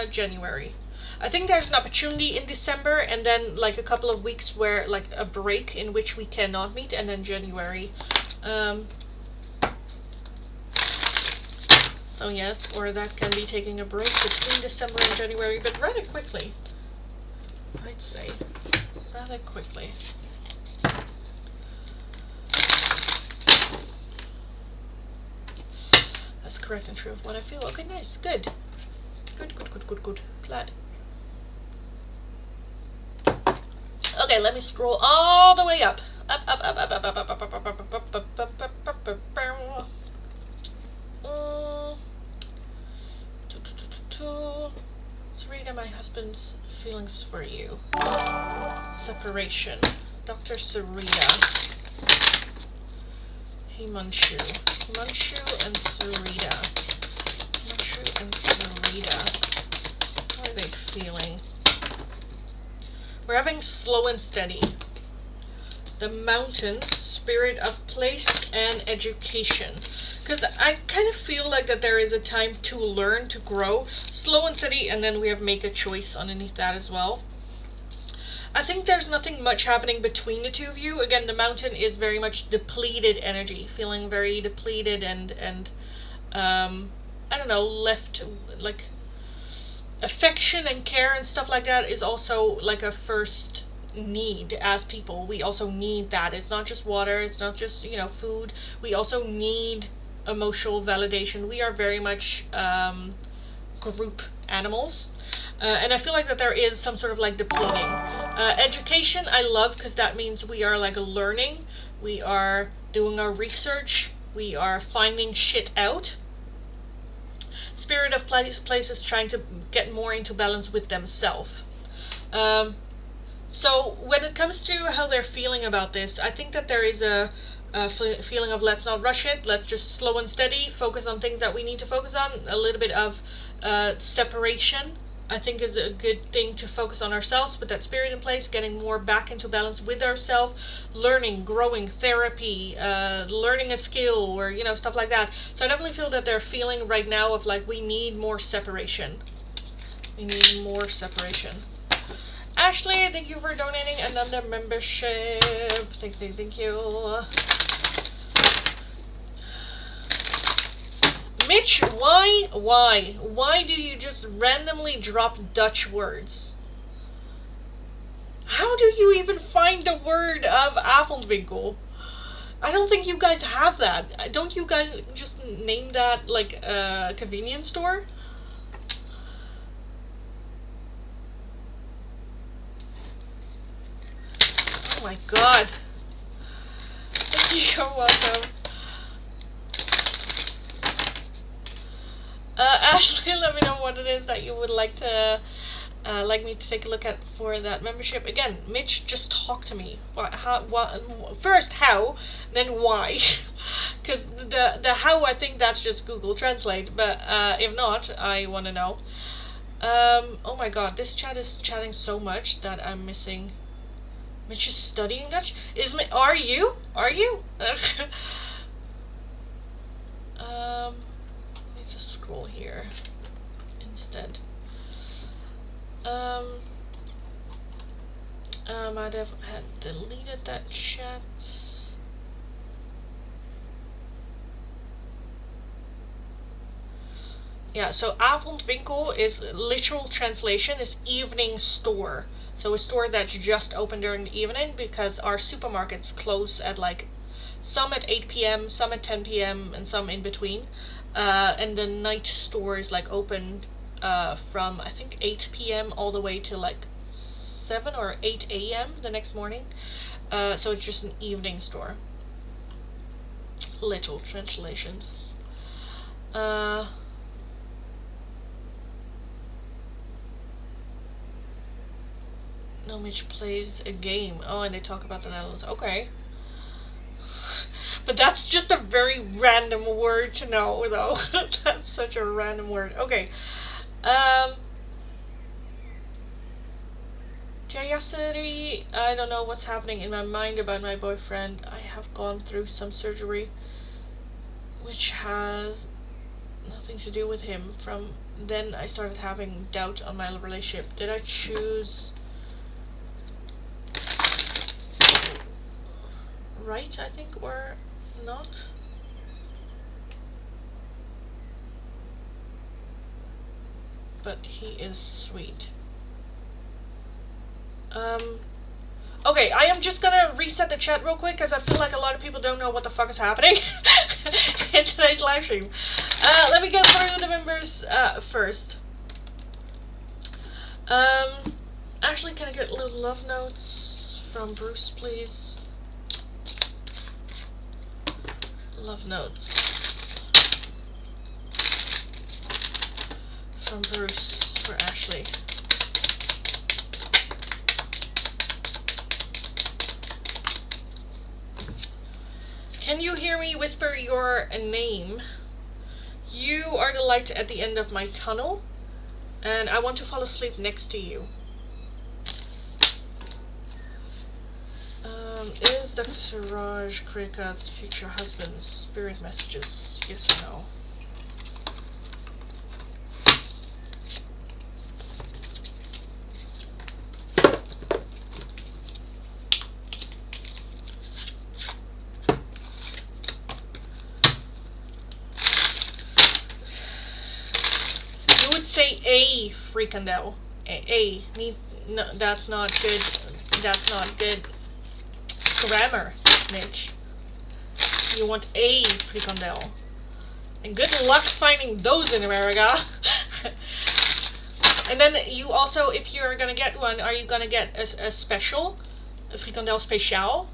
January. I think there's an opportunity in December, and then like a couple of weeks where like a break in which we cannot meet, and then January. So yes, or that can be taking a break between December and January, but rather quickly. I'd say rather quickly. That's correct and true of what I feel. Okay, nice, good. Good. Glad. Okay, let me scroll all the way up. Up. Sarita, my husband's feelings for you. Separation. Dr. Sarita. Himanshu and Sarita. Himanshu and Sarita. How are they feeling? We're having slow and steady. The mountains, spirit of place and education. Because I kind of feel like that there is a time to learn, to grow. Slow and steady, and then we have make a choice underneath that as well. I think there's nothing much happening between the two of you. Again, the mountain is very much depleted energy, feeling very depleted and I don't know, left, like, affection and care and stuff like that is also like a first need as people. We also need that. It's not just water, it's not just, food. We also need emotional validation. We are very much group animals. And I feel like that there is some sort of like depleting. Education I love, because that means we are like learning, we are doing our research, we are finding shit out. Spirit of place is trying to get more into balance with themselves. So when it comes to how they're feeling about this, I think that there is a feeling of let's not rush it, let's just slow and steady, focus on things that we need to focus on, a little bit of separation I think is a good thing to focus on ourselves, put that spirit in place, getting more back into balance with ourselves, learning, growing, therapy, learning a skill, or stuff like that. So I definitely feel that they're feeling right now of like we need more separation. We need more separation. Ashley, thank you for donating another membership. Thank you. Mitch, why do you just randomly drop Dutch words? How do you even find the word of avondwinkel? I don't think you guys have that. Don't you guys just name that like a convenience store? Oh my god. You're welcome. Ashley, let me know what it is that you would like to like me to take a look at for that membership. Again, Mitch, just talk to me. First how, then why? Because the how, I think that's just Google Translate, but if not, I want to know. Oh my god, this chat is chatting so much that I'm missing. Mitch is studying Dutch? Are you? Just scroll here instead. I'd have had deleted that chat. Yeah, so avondwinkel is literal translation is evening store. So a store that's just open during the evening because our supermarkets close at like some at 8 p.m., some at 10 p.m., and some in between. And the night store is like open from I think 8 p.m. all the way to like 7 or 8 a.m. the next morning. So it's just an evening store. Little translations. No, Mitch plays a game. Oh, and they talk about the Netherlands. Okay. But that's just a very random word to know, though. That's such a random word. Okay. Jayasari, I don't know what's happening in my mind about my boyfriend. I have gone through some surgery which has nothing to do with him. From then I started having doubt on my relationship. Did I choose right, I think, or not? But he is sweet. Okay, I am just gonna reset the chat real quick because I feel like a lot of people don't know what the fuck is happening in today's live stream. Let me get through the members first. Actually, can I get little love notes from Bruce, please? Love notes from Bruce for Ashley. Can you hear me whisper your name? You are the light at the end of my tunnel, and I want to fall asleep next to you. Is Dr. Suraj Kritika's future husband's spirit messages? Yes or no? You would say a frikandel. No, that's not good. That's not good grammar, Mitch. You want a frikandel. And good luck finding those in America. And then you also, if you're gonna get one, are you gonna get a special? A frikandel special?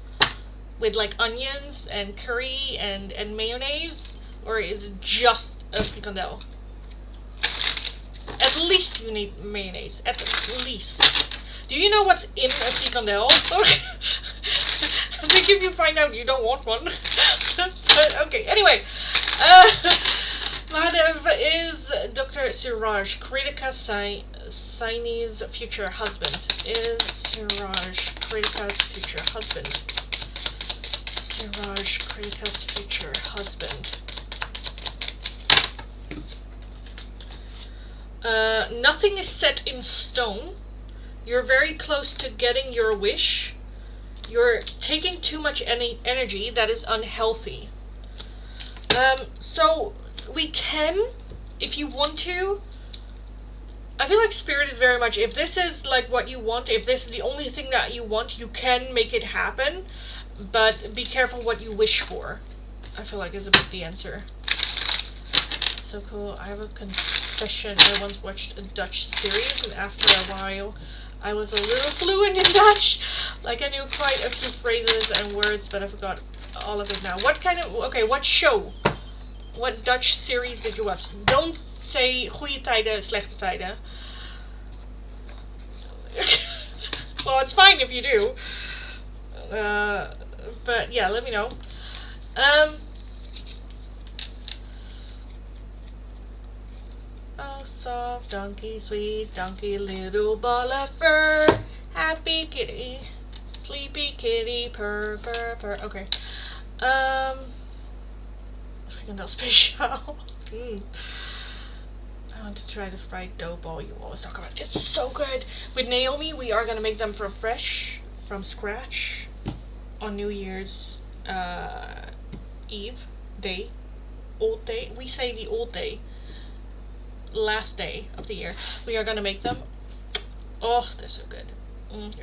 With like onions and curry and mayonnaise? Or is it just a frikandel? At least you need mayonnaise. At least. Do you know what's in a frikandel? I think if you find out you don't want one. But okay, anyway. Madhav is Dr. Suraj Kritika's Chinese future husband. Is Suraj Kritika's future husband? Suraj Kritika's future husband. Nothing is set in stone. You're very close to getting your wish. You're taking too much energy that is unhealthy. So we can, if you want to. I feel like Spirit is very much, if this is like what you want, if this is the only thing that you want, you can make it happen, but be careful what you wish for. I feel like is a bit the answer. So cool. I have a confession. I once watched a Dutch series, and after a while I was a little fluent in Dutch. Like I knew quite a few phrases and words, but I forgot all of it now. What show? What Dutch series did you watch? Don't say goede tijden, slechte tijden. Well, it's fine if you do. But yeah, let me know. Oh, soft donkey, sweet donkey, little ball of fur, happy kitty, sleepy kitty, purr, purr, purr. Okay. Frikandel speciaal. I want to try the fried dough ball you always talk about. It's so good. With Naomi, we are going to make them from scratch, on New Year's Eve, day, old day. We say the old day, last day of the year. We are going to make them. Oh, they're so good.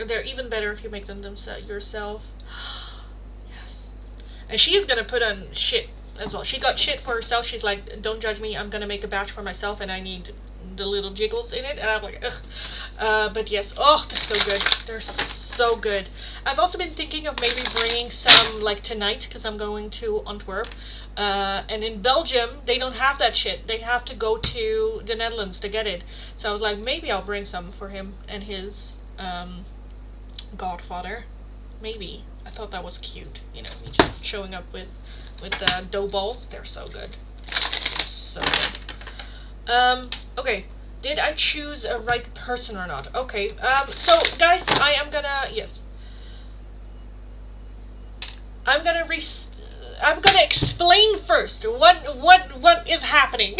They're even better if you make them yourself. Yes. And she is going to put on shit as well. She got shit for herself. She's like, don't judge me. I'm going to make a batch for myself and I need the little jiggles in it. And I'm like, ugh. But yes. Oh, they're so good. They're so good. I've also been thinking of maybe bringing some like tonight because I'm going to Antwerp. And in Belgium, they don't have that shit. They have to go to the Netherlands to get it. So I was like, maybe I'll bring some for him and his godfather. Maybe. I thought that was cute. You know, me just showing up with the dough balls. They're so good. So good. Okay. Did I choose a right person or not? Okay. So guys, I am gonna, yes. I'm gonna explain first what is happening,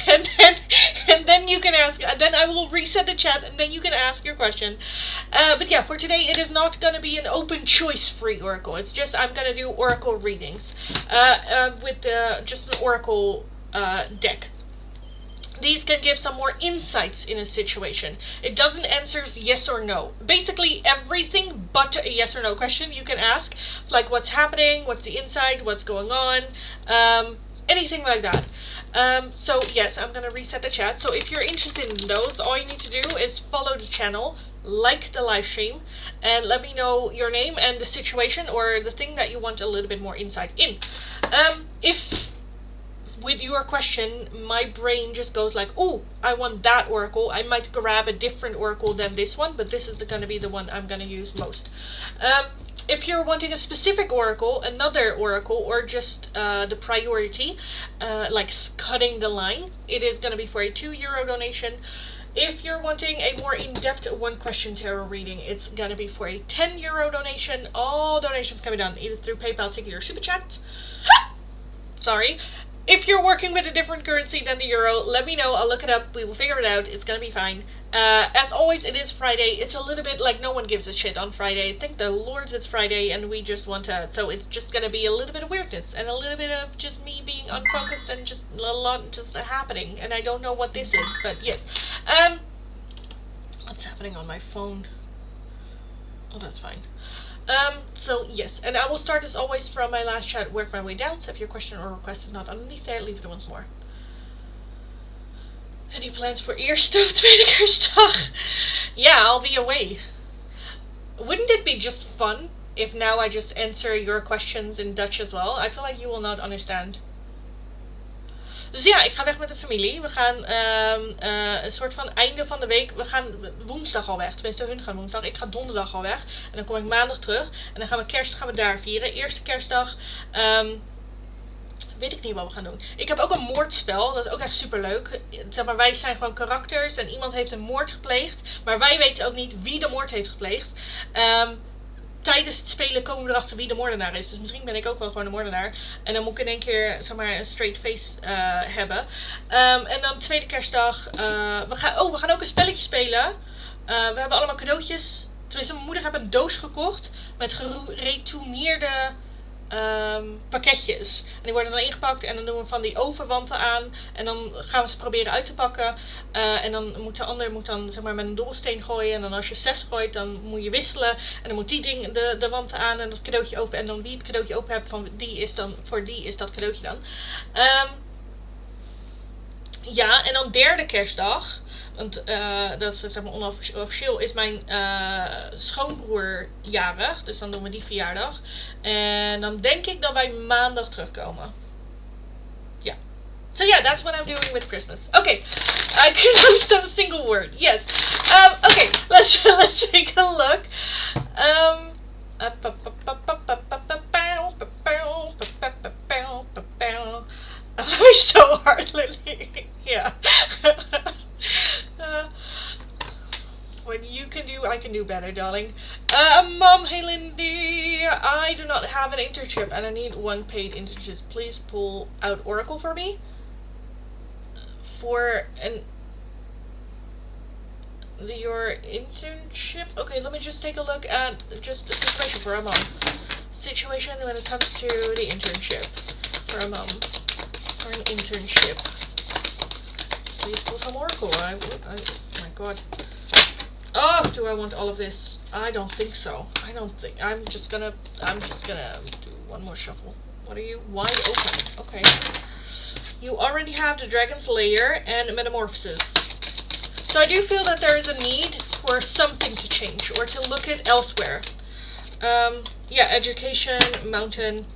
and then you can ask. Then I will reset the chat, and then you can ask your question. But yeah, for today it is not gonna be an open choice free oracle. It's just I'm gonna do oracle readings, with just an oracle deck. These can give some more insights in a situation. It doesn't answer yes or no. Basically everything but a yes or no question you can ask. Like what's happening, what's the inside, what's going on, anything like that. So yes, I'm going to reset the chat. So if you're interested in those, all you need to do is follow the channel, like the live stream, and let me know your name and the situation or the thing that you want a little bit more insight in. If with your question, my brain just goes like, oh, I want that oracle. I might grab a different oracle than this one, but this is going to be the one I'm going to use most. If you're wanting a specific oracle, another oracle, or just the priority, like cutting the line, it is going to be for a €2 donation. If you're wanting a more in-depth one-question tarot reading, it's going to be for a €10 donation. All donations can be done either through PayPal, Tiki, or Super Chat. Sorry. If you're working with a different currency than the euro, let me know. I'll look it up. We will figure it out. It's going to be fine. As always, it is Friday. It's a little bit like no one gives a shit on Friday. Thank the Lords it's Friday and we just want to... So it's just going to be a little bit of weirdness and a little bit of just me being unfocused and just a lot just happening. And I don't know what this is, but yes. What's happening on my phone? Oh, that's fine. So yes, and I will start as always from my last chat, work my way down. So if your question or request is not underneath there, leave it once more. Any plans for Eerstof Tweede Kerstdag? Yeah, I'll be away. Wouldn't it be just fun if now I just answer your questions in Dutch as well? I feel like you will not understand. Dus ja, ik ga weg met de familie. We gaan een soort van einde van de week. We gaan woensdag al weg. Tenminste, hun gaan woensdag. Ik ga donderdag al weg. En dan kom ik maandag terug. En dan gaan we kerst daar vieren. Eerste kerstdag weet ik niet wat we gaan doen. Ik heb ook een moordspel. Dat is ook echt super leuk. Zeg maar, wij zijn gewoon karakters. En iemand heeft een moord gepleegd. Maar wij weten ook niet wie de moord heeft gepleegd. Tijdens het spelen komen we erachter wie de moordenaar is. Dus misschien ben ik ook wel gewoon de moordenaar. En dan moet ik in één keer, zeg maar, een straight face hebben. En dan tweede kerstdag. We gaan ook een spelletje spelen. We hebben allemaal cadeautjes. Tenminste, mijn moeder heeft een doos gekocht. Met geretourneerde pakketjes. En die worden dan ingepakt. En dan doen we van die ovenwanten aan. En dan gaan we ze proberen uit te pakken. En dan moet de ander zeg maar, met een dobbelsteen gooien. En dan als je 6 gooit, dan moet je wisselen. En dan moet die ding de wanten aan en dat cadeautje open. En dan wie het cadeautje open hebt, voor die is dat cadeautje dan. Ja, en dan derde kerstdag. Want dat is zeg maar onofficieel, is mijn schoonbroer jarig. Dus dan doen we die verjaardag. En dan denk ik dat wij maandag terugkomen. Ja. So yeah, that's what I'm doing with Christmas. Okay. I can understand a single word. Yes. Okay, let's take a look. So hard, Lily. Yeah. What you can do, I can do better, darling. Mom, hey Lindy, I do not have an internship and I need 1 paid internship. Please pull out Oracle for me. For your internship. Okay, let me just take a look at just the situation for a mom. Situation when it comes to the internship for a mom. For an internship. Please pull some Oracle. Oh my god. Oh, do I want all of this? I don't think so. I'm just gonna do one more shuffle. What are you? Wide open. Okay. You already have the Dragon's Lair and Metamorphosis. So I do feel that there is a need for something to change or to look at elsewhere. Yeah, education, mountain.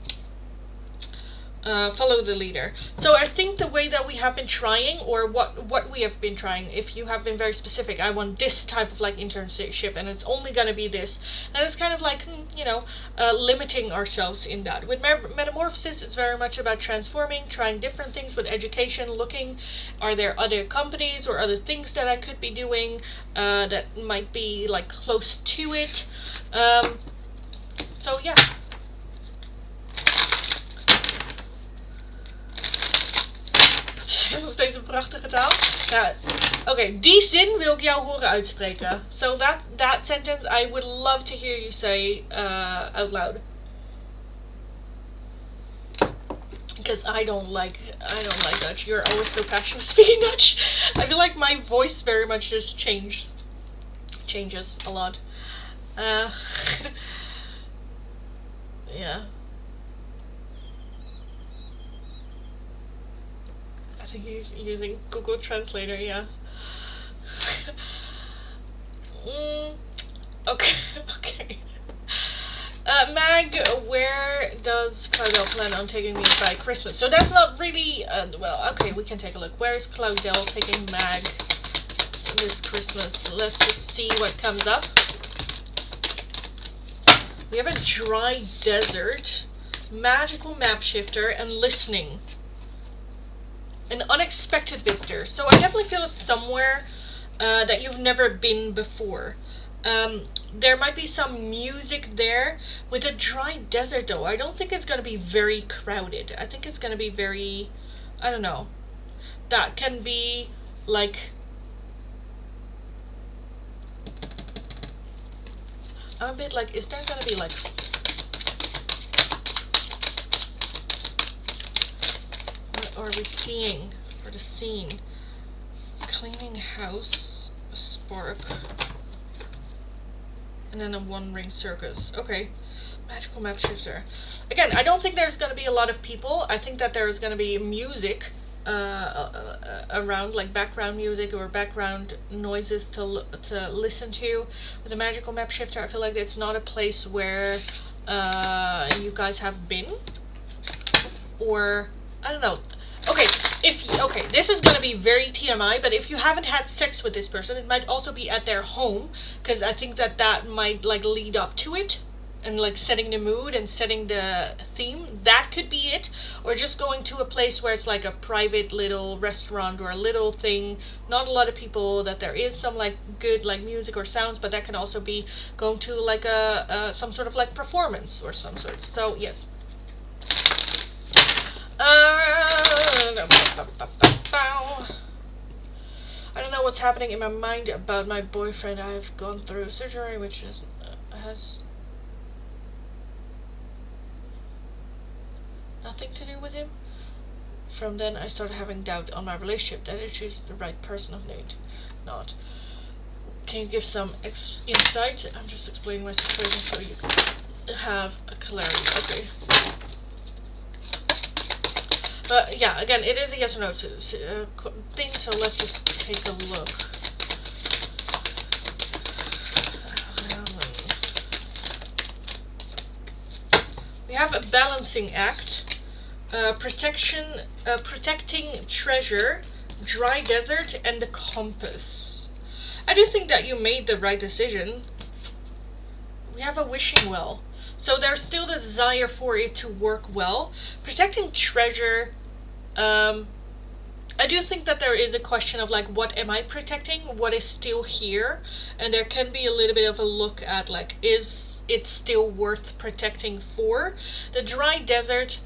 Follow the leader. So I think the way that we have been trying, or what we have been trying, if you have been very specific, I want this type of like internship and it's only gonna be this, and it's kind of like, you know, limiting ourselves in that. With Metamorphosis, it's very much about transforming, trying different things. With education, looking, are there other companies or other things that I could be doing that might be like close to it. So yeah. Nog steeds een prachtige taal. Nou, oké, die zin wil ik jou horen uitspreken. So that sentence I would love to hear you say out loud. Because I don't like Dutch. You're always so passionate speaking Dutch. I feel like my voice very much just changes a lot. Yeah. I think he's using Google Translator, yeah. Okay. Mag, where does Claudel plan on taking me by Christmas? So that's not really, well, okay, we can take a look. Where is Claudel taking Mag this Christmas? Let's just see what comes up. We have a dry desert, magical map shifter, and listening. An unexpected visitor. So I definitely feel it's somewhere that you've never been before. There might be some music there. With a dry desert though, I don't think it's going to be very crowded. I think it's going to be very, I don't know. That can be like, I'm a bit like, is there going to be like, what are we seeing for the scene? Cleaning house, a spark, and then a one-ring circus. Okay. Magical map shifter. Again, I don't think there's going to be a lot of people. I think that there's going to be music around, like background music or background noises to listen to. With the magical map shifter, I feel like it's not a place where you guys have been. Or, I don't know. Okay, this is gonna be very TMI, but if you haven't had sex with this person, it might also be at their home, because I think that might like lead up to it. and like setting the mood and setting the theme. That could be it. Or just going to a place where it's like a private little restaurant or a little thing, not a lot of people, that there is some like good like music or sounds, but that can also be going to like a some sort of like performance or some sort. So yes. I don't know what's happening in my mind about my boyfriend. I've gone through surgery which has nothing to do with him. From then I started having doubt on my relationship, that I choose the right person or not. Can you give some insight? I'm just explaining my situation so you can have a clarity. Okay. But yeah, again, it is a yes or no thing, so let's just take a look. We have a balancing act, protecting treasure, dry desert, and the compass. I do think that you made the right decision. We have a wishing well. So there's still the desire for it to work well. Protecting treasure, I do think that there is a question of like, what am I protecting? What is still here? And there can be a little bit of a look at like, is it still worth protecting for? The dry desert,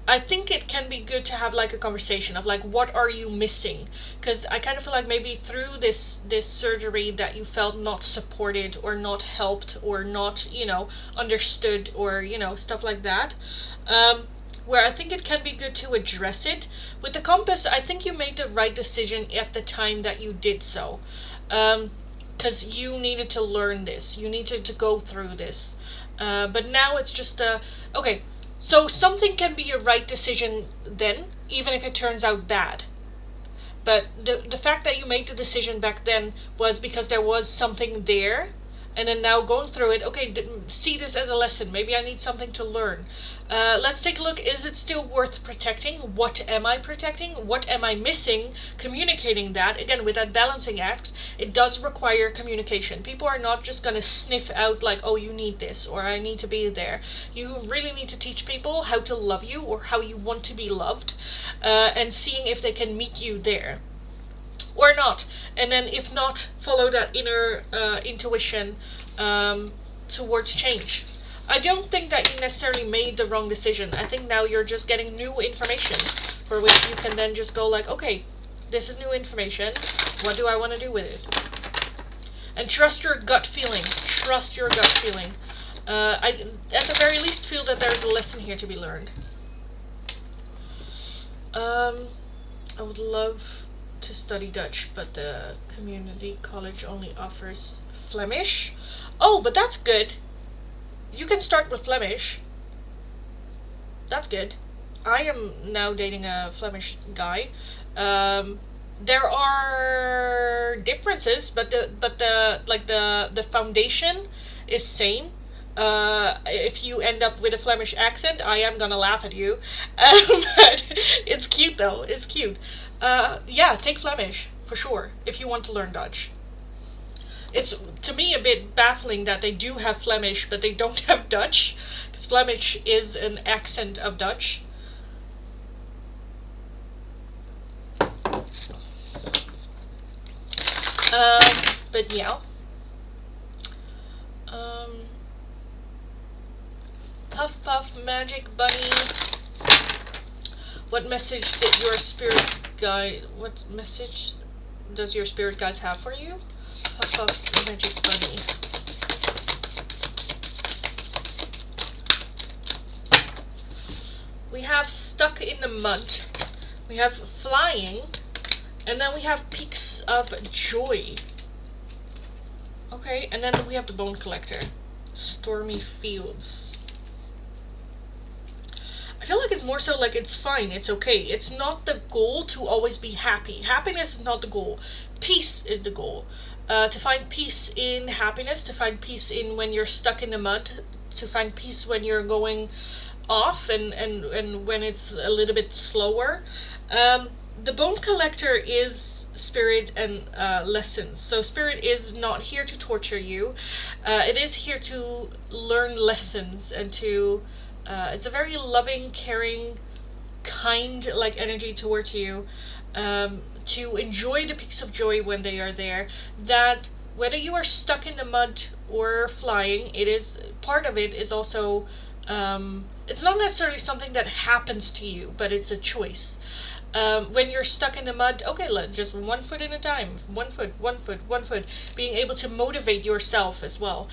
I think it can be good to have like a conversation of like, what are you missing? Because I kind of feel like maybe through this surgery that you felt not supported or not helped or not, understood or, stuff like that. Where I think it can be good to address it. With the compass, I think you made the right decision at the time that you did so. Because you needed to learn this. You needed to go through this. But now it's just, okay, so something can be a right decision then, even if it turns out bad. But the fact that you made the decision back then was because there was something there. And then now going through it, okay, see this as a lesson. Maybe I need something to learn. Let's take a look. Is it still worth protecting? What am I protecting? What am I missing? Communicating that. Again, with that balancing act, it does require communication. People are not just going to sniff out like, oh, you need this or I need to be there. You really need to teach people how to love you or how you want to be loved, and seeing if they can meet you there. Or not, and then if not, follow that inner intuition towards change. I don't think that you necessarily made the wrong decision. I think now you're just getting new information for which you can then just go like, okay, this is new information. What do I want to do with it? And trust your gut feeling. Trust your gut feeling. I, at the very least, feel that there's a lesson here to be learned. I would love to study Dutch, but the community college only offers Flemish. Oh, but that's good. You can start with Flemish. That's good. I am now dating a Flemish guy. There are differences, but the foundation is same. If you end up with a Flemish accent, I am gonna laugh at you. But it's cute though. It's cute. Yeah, take Flemish for sure if you want to learn Dutch. It's to me a bit baffling that they do have Flemish but they don't have Dutch, because Flemish is an accent of Dutch. But yeah. Puff Puff Magic Bunny. What message did your spirit guide? What message does your spirit guides have for you? Puff Puff Magic Bunny. We have stuck in the mud. We have flying, and then we have peaks of joy. Okay, and then we have the bone collector. Stormy fields. I feel like it's more so like it's fine, it's okay. It's not the goal to always be happy. Happiness is not the goal. Peace is the goal. To find peace in happiness, to find peace in when you're stuck in the mud, to find peace when you're going off and when it's a little bit slower. the bone collector is spirit and lessons. So spirit is not here to torture you. It is here to learn lessons and to. It's a very loving, caring, kind like energy towards you. To enjoy the peaks of joy when they are there. That whether you are stuck in the mud or flying, it is part of it is also. It's not necessarily something that happens to you, but it's a choice. When you're stuck in the mud, okay, just 1 foot at a time, 1 foot, 1 foot, 1 foot, being able to motivate yourself as well.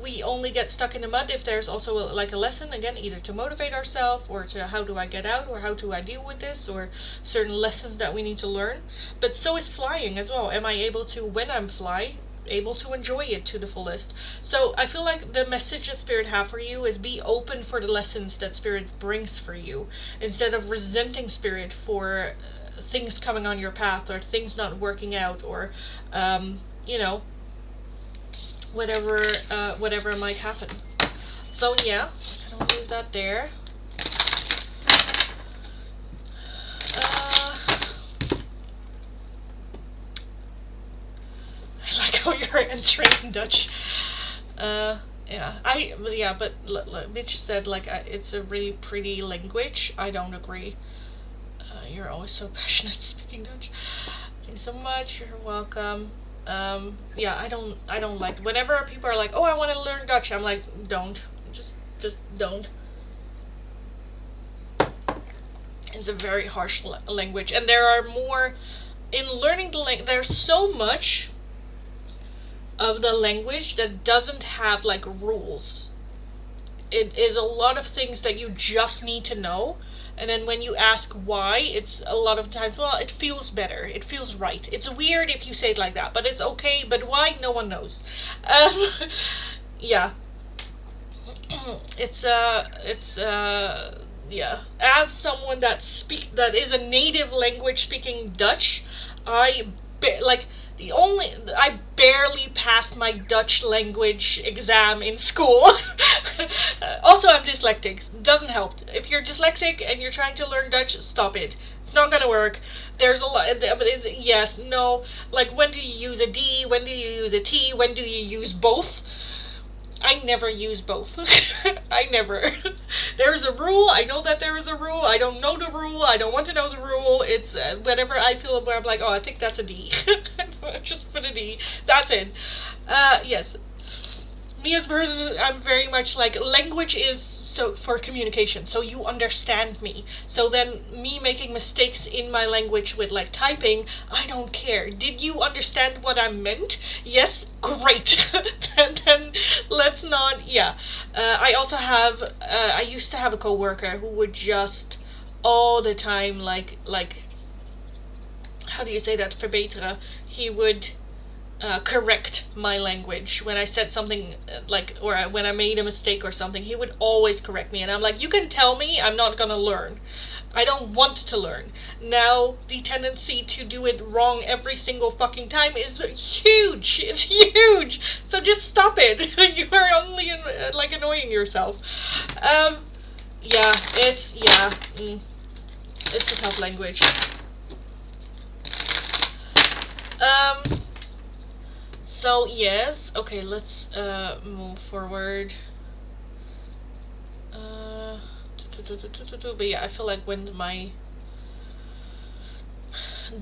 We only get stuck in the mud if there's also like a lesson, again, either to motivate ourselves or to how do I get out or how do I deal with this or certain lessons that we need to learn. But so is flying as well. Am I able to, when I'm able to enjoy it to the fullest? So I feel like the message that spirit have for you is be open for the lessons that spirit brings for you, instead of resenting spirit for things coming on your path or things not working out or you know, whatever might happen. So yeah, I'll leave that there. How you're answering in Dutch. But Mitch said like it's a really pretty language. I don't agree. You're always so passionate speaking Dutch. Thanks so much. You're welcome. I don't like whenever people are like, oh, I want to learn Dutch. I'm like, don't. Just don't. It's a very harsh language, and there are more in learning the language. There's so much of the language that doesn't have like rules. It is a lot of things that you just need to know, and then when you ask why, it's a lot of times, well, it feels better, it feels right. It's weird if you say it like that, but it's okay. But why, no one knows. Yeah. It's yeah. As someone that is a native language speaking Dutch, I barely passed my Dutch language exam in school. Also, I'm dyslexic. Doesn't help. If you're dyslexic and you're trying to learn Dutch, stop it. It's not gonna work. There's a lot, but yes, no. Like, when do you use a D? When do you use a T? When do you use both? I never use both. I never. There's a rule. I know that there is a rule. I don't know the rule. I don't want to know the rule. It's whenever I feel where I'm like, oh, I think that's a D. Just put a D. That's it. Yes. Me as a person, I'm very much like, language is so for communication, so you understand me. So then me making mistakes in my language with like typing, I don't care. Did you understand what I meant? Yes, great. then let's not, yeah. I also have, I used to have a coworker who would just all the time like, how do you say that, verbeteren? He would correct my language when I said something or when I made a mistake or something. He would always correct me, and I'm like, you can tell me, I'm not gonna learn. I don't want to learn. Now, the tendency to do it wrong every single fucking time is huge. It's huge. So just stop it. You are only annoying yourself. It's a tough language. So yes, okay, let's move forward. But yeah, I feel like when my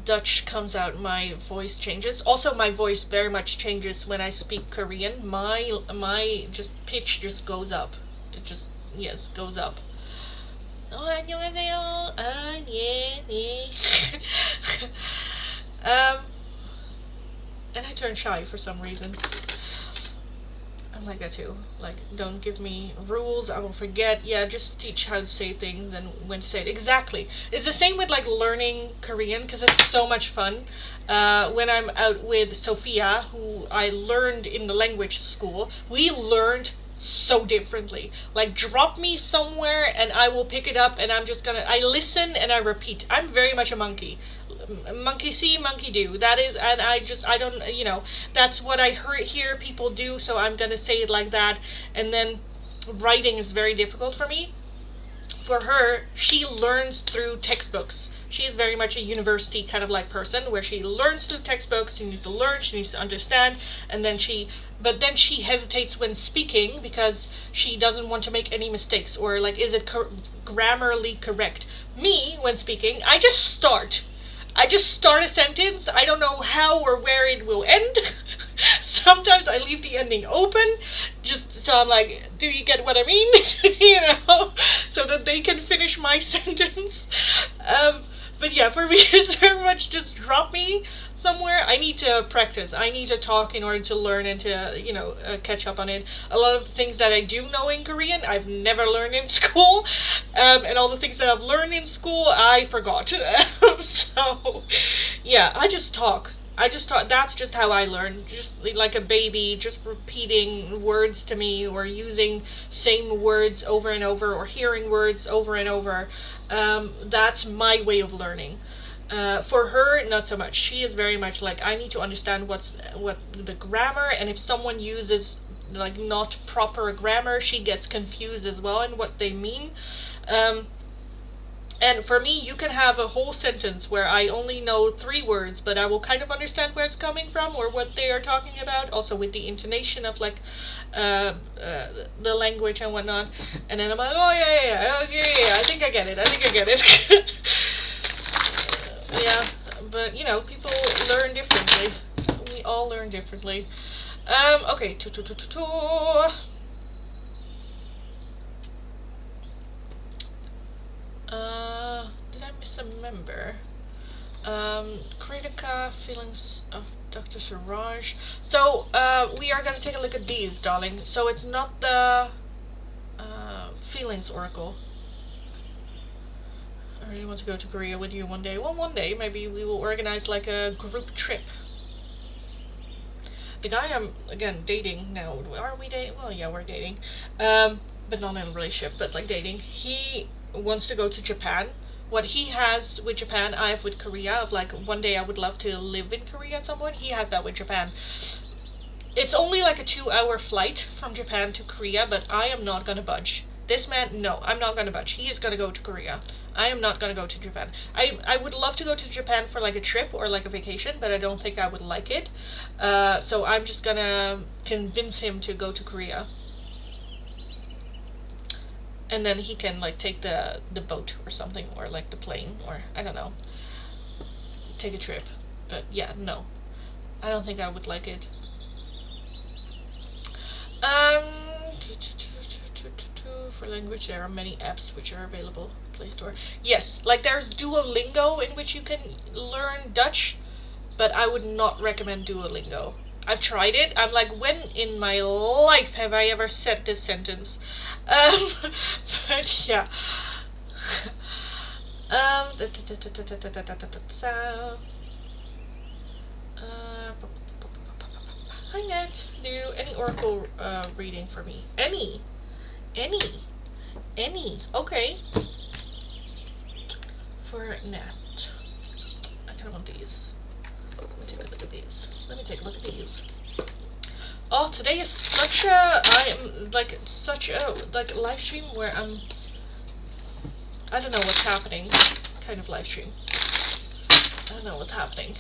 Dutch comes out, my voice changes. Also, my voice very much changes when I speak Korean. My just pitch just goes up. It just, yes, goes up. Oh, 안녕하세요. 예. And I turn shy for some reason. I'm like that too. Like, don't give me rules, I will forget. Yeah, just teach how to say things and when to say it. Exactly. It's the same with like learning Korean, because it's so much fun. When I'm out with Sophia, who I learned in the language school, we learned so differently. Like, drop me somewhere and I will pick it up, and I listen and I repeat. I'm very much a monkey. Monkey see, monkey do. That is, and I don't, that's what I hear people do, so I'm gonna say it like that. And then writing is very difficult for me. For her, she learns through textbooks. She is very much a university kind of like person where she learns through textbooks. She needs to learn, she needs to understand, and then but then she hesitates when speaking because she doesn't want to make any mistakes, or like, is it grammarly correct? Me, when speaking, I just start a sentence. I don't know how or where it will end. Sometimes I leave the ending open, just so I'm like, do you get what I mean? So that they can finish my sentence. But yeah, for me, it's very much just drop me somewhere. I need to practice. I need to talk in order to learn and to, catch up on it. A lot of the things that I do know in Korean, I've never learned in school. And all the things that I've learned in school, I forgot. So, yeah, I just talk. That's just how I learn. Just like a baby, just repeating words to me, or using same words over and over, or hearing words over and over. That's my way of learning. For her, not so much. She is very much like, I need to understand what the grammar, and if someone uses like not proper grammar, she gets confused as well in what they mean. And for me, you can have a whole sentence where I only know 3 words, but I will kind of understand where it's coming from or what they are talking about, also with the intonation of like the language and whatnot. And then I'm like, oh yeah, okay, I think I get it. Yeah, but people learn differently. We all learn differently. Okay, did I miss a member? Kritika, feelings of Dr. Siraj. So, we are going to take a look at these, darling. So it's not the feelings oracle. I really want to go to Korea with you one day. Well, one day, maybe we will organize like a group trip. The guy I'm, again, dating now, are we dating? Well, yeah, we're dating. But not in a relationship, but like dating. He wants to go to Japan. What he has with Japan, I have with Korea, of like, one day I would love to live in Korea at some point. He has that with Japan. It's only like a 2-hour flight from Japan to Korea, but I am not gonna budge. This man, no, I'm not gonna budge. He is gonna go to Korea. I am not gonna go to Japan. I would love to go to Japan for like a trip or like a vacation, but I don't think I would like it. So I'm just gonna convince him to go to Korea. And then he can like take the boat or something, or like the plane, or I don't know, take a trip. But yeah, no, I don't think I would like it. For language, there are many apps which are available Play Store. Yes, like there's Duolingo in which you can learn Dutch, but I would not recommend Duolingo. I've tried it. I'm like, when in my life have I ever said this sentence? But yeah. Hi Nat, do any oracle reading for me? Any. Okay. For Nat, I kind of want these. Let me take a look at these. Oh, today is such a live stream where I don't know what's happening, kind of live stream. I don't know what's happening.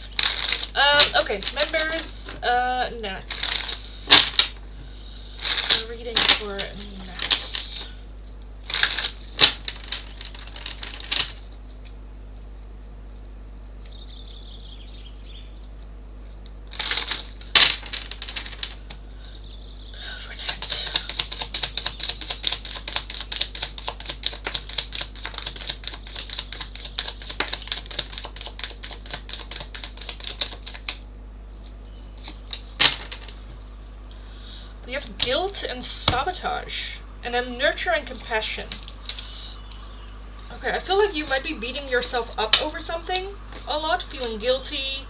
Okay, members, Nats. Reading for Nats. We have guilt and sabotage, and then nurture and compassion. Okay, I feel like you might be beating yourself up over something a lot, feeling guilty,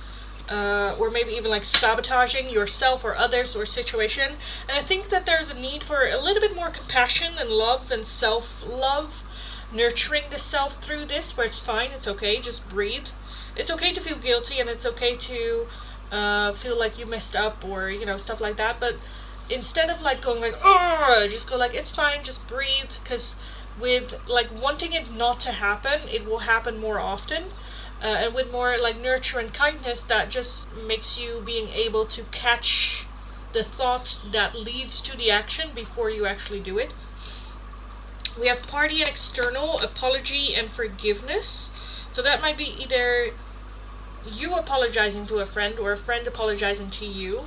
or maybe even like sabotaging yourself or others or situation. And I think that there's a need for a little bit more compassion and love and self-love, nurturing the self through this, where it's fine, it's okay, just breathe. It's okay to feel guilty, and it's okay to feel like you messed up, or stuff like that, but instead of like going like, oh, just go like, it's fine, just breathe, because with like wanting it not to happen, it will happen more often. And with more like nurture and kindness, that just makes you being able to catch the thought that leads to the action before you actually do it. We have party and external, apology and forgiveness. So that might be either you apologizing to a friend or a friend apologizing to you.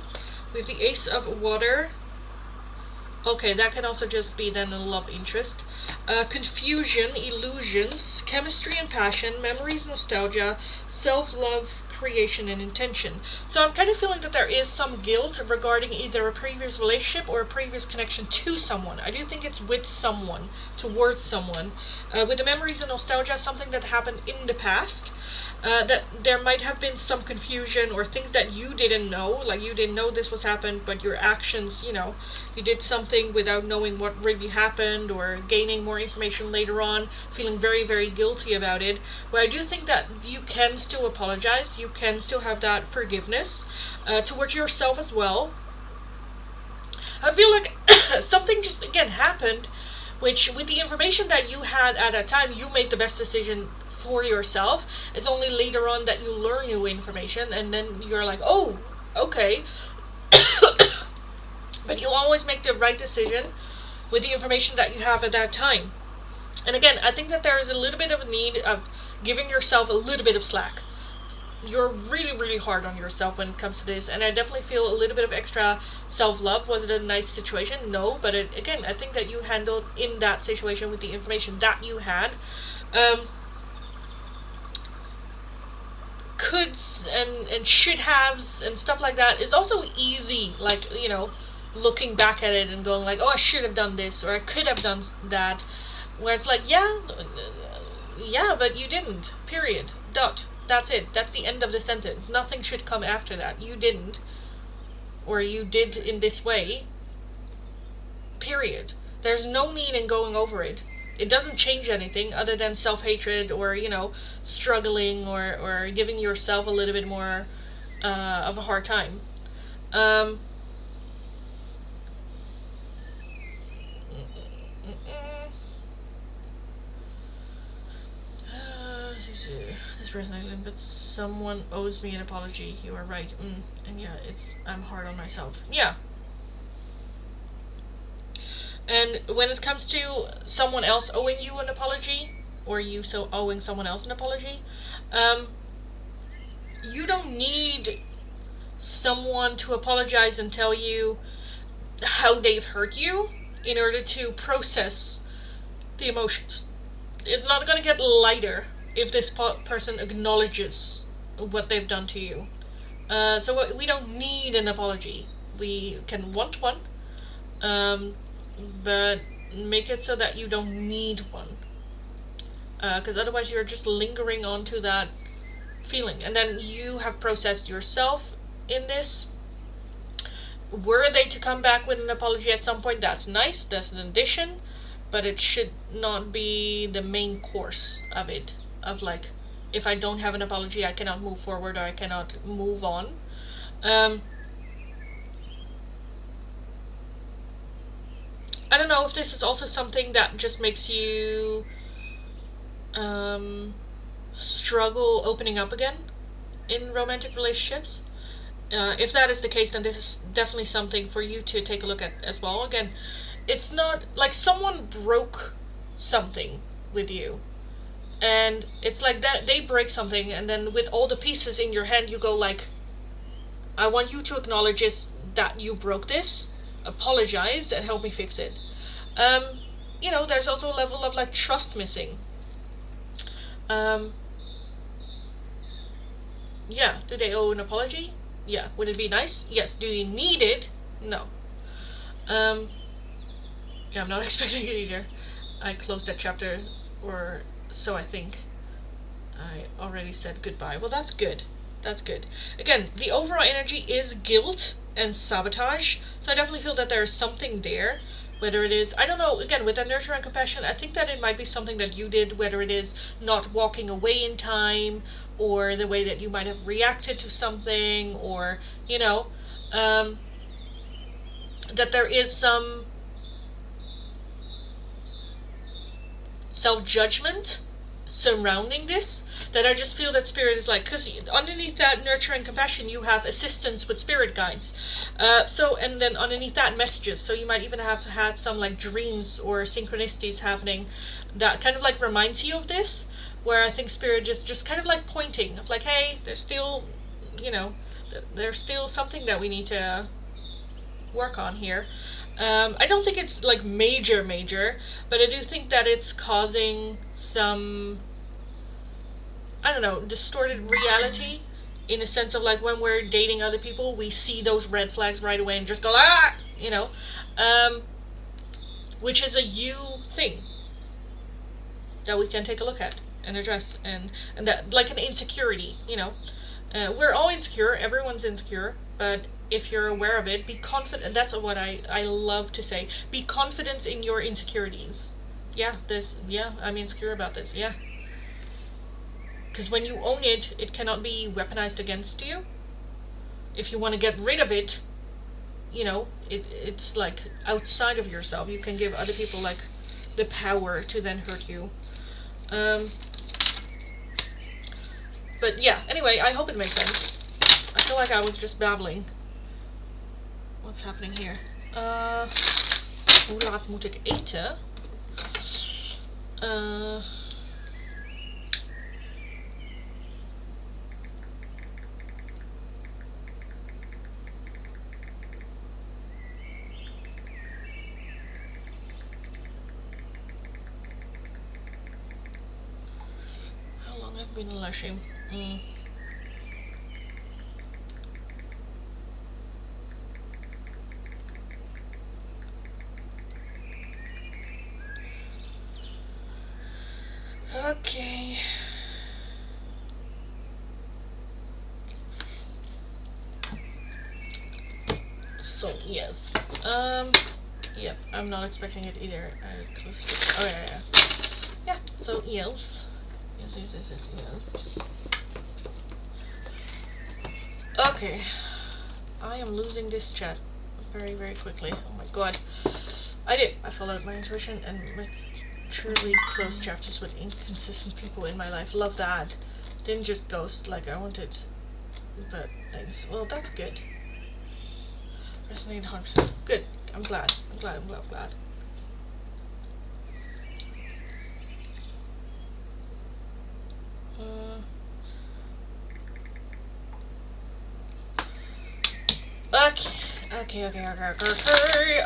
We have the Ace of Water. Okay, that can also just be then a love interest. Confusion, illusions, chemistry and passion, memories, nostalgia, self-love, creation and intention. So I'm kind of feeling that there is some guilt regarding either a previous relationship or a previous connection to someone. I do think it's with someone, towards someone. With the memories and nostalgia, something that happened in the past. That there might have been some confusion or things that you didn't know, like you didn't know this was happened, but your actions, you did something without knowing what really happened, or gaining more information later on, feeling very, very guilty about it. But I do think that you can still apologize, you can still have that forgiveness towards yourself as well. I feel like something just again happened, which with the information that you had at that time, you made the best decision for yourself. It's only later on that you learn new information, and then you're like, oh, okay. But you always make the right decision with the information that you have at that time. And again, I think that there is a little bit of a need of giving yourself a little bit of slack. You're really, really hard on yourself when it comes to this, and I definitely feel a little bit of extra self-love. Was it a nice situation? No, but again, I think that you handled in that situation with the information that you had. Coulds and should haves and stuff like that is also easy, like, looking back at it and going like, oh, I should have done this, or I could have done that, where it's like, yeah, but you didn't, period, dot. That's it. That's the end of the sentence. Nothing should come after that. You didn't. Or you did in this way. Period. There's no need in going over it. It doesn't change anything other than self-hatred or, struggling or giving yourself a little bit more of a hard time. This resonated, but someone owes me an apology. You are right. And yeah, I'm hard on myself. Yeah. And when it comes to someone else owing you an apology, or you so owing someone else an apology, you don't need someone to apologize and tell you how they've hurt you in order to process the emotions. It's not going to get lighter if this person acknowledges what they've done to you. So we don't need an apology. We can want one, but make it so that you don't need one. Because otherwise you're just lingering on to that feeling. And then you have processed yourself in this. Were they to come back with an apology at some point, that's nice, that's an addition, but it should not be the main course of it. Of like, if I don't have an apology, I cannot move forward, or I cannot move on. I don't know if this is also something that just makes you struggle opening up again in romantic relationships. If that is the case, then this is definitely something for you to take a look at as well. Again, it's not like someone broke something with you, and it's like that they break something, and then with all the pieces in your hand, you go like, I want you to acknowledge that you broke this, apologize, and help me fix it. There's also a level of like trust missing. Yeah, do they owe an apology? Yeah. Would it be nice? Yes. Do you need it? No. Yeah, I'm not expecting it either. I closed that chapter, or so I think. I already said goodbye. Well, that's good. That's good. Again, the overall energy is guilt and sabotage, so I definitely feel that there is something there. Whether it is, I don't know, again, with that nurture and compassion, I think that it might be something that you did, whether it is not walking away in time, or the way that you might have reacted to something, or, that there is some self-judgment surrounding this, that I just feel that spirit is like, because underneath that nurture and compassion you have assistance with spirit guides, and then underneath that messages, so you might even have had some like dreams or synchronicities happening that kind of like reminds you of this, where I think spirit just kind of like pointing of like, hey, there's still, there's still something that we need to work on here. I don't think it's like major, but I do think that it's causing some, I don't know, distorted reality, in a sense of like when we're dating other people, we see those red flags right away and just go, which is a you thing that we can take a look at and address, and that, like an insecurity, we're all insecure, everyone's insecure, but if you're aware of it, be confident. That's what I love to say. Be confident in your insecurities. I'm insecure about this. Yeah. Because when you own it, it cannot be weaponized against you. If you want to get rid of it, it's like outside of yourself. You can give other people like the power to then hurt you. But yeah, anyway, I hope it makes sense. I feel like I was just babbling. What's happening here? Hoe laat moet ik eten? How long have I been in live stream? Okay. So yes. Yep. I'm not expecting it either. Oh yeah. Yeah. So yes. Yes. Okay. I am losing this chat very quickly. Oh my god. I followed my intuition and truly close chapters with inconsistent people in my life. Love that. Didn't just ghost like I wanted, but thanks. Well, that's good. Resonated 100%. Good. I'm glad.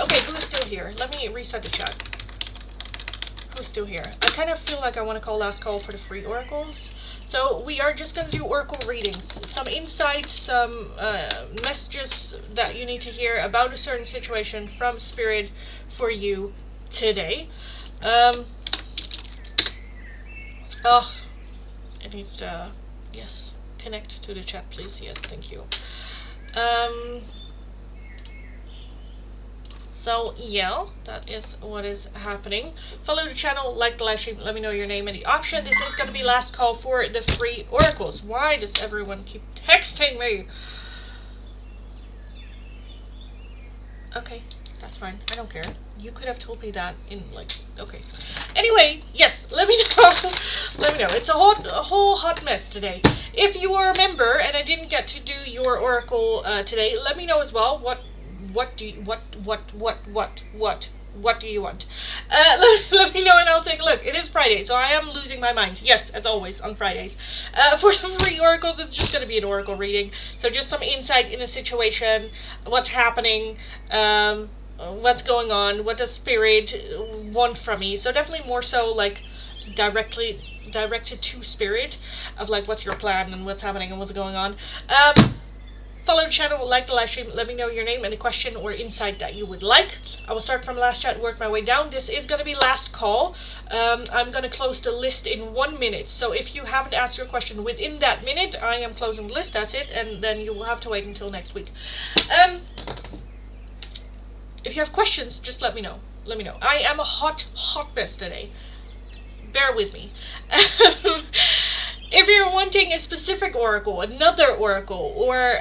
Okay, who's still here? Let me reset the chat. Who's still here? I kind of feel like I want to call last call for the free oracles. So we are just going to do oracle readings. Some insights, some messages that you need to hear about a certain situation from spirit for you today. It needs to, yes, connect to the chat, please. Yes, thank you. So yeah, that is what is happening. Follow the channel, like the live stream, let me know your name and the option. This is going to be last call for the free oracles. Why does everyone keep texting me? Okay, that's fine. I don't care. You could have told me that in okay. Anyway, yes, let me know. Let me know. It's a whole hot mess today. If you are a member and I didn't get to do your oracle today, let me know as well. What do you want? Let me know and I'll take a look. It is Friday, so I am losing my mind. Yes, as always on Fridays. For the free oracles, it's just going to be an oracle reading. So just some insight in a situation, what's happening, what's going on, what does spirit want from me. So definitely more so like directed to spirit of like what's your plan and what's happening and what's going on. Follow the channel, like the live stream, let me know your name and a question or insight that you would like. I will start from last chat and work my way down. This is going to be last call. I'm going to close the list in 1 minute. So if you haven't asked your question within that minute, I am closing the list, that's it. And then you will have to wait until next week. If you have questions, just let me know. I am a hot mess today. Bear with me. If you're wanting a specific oracle, another oracle, or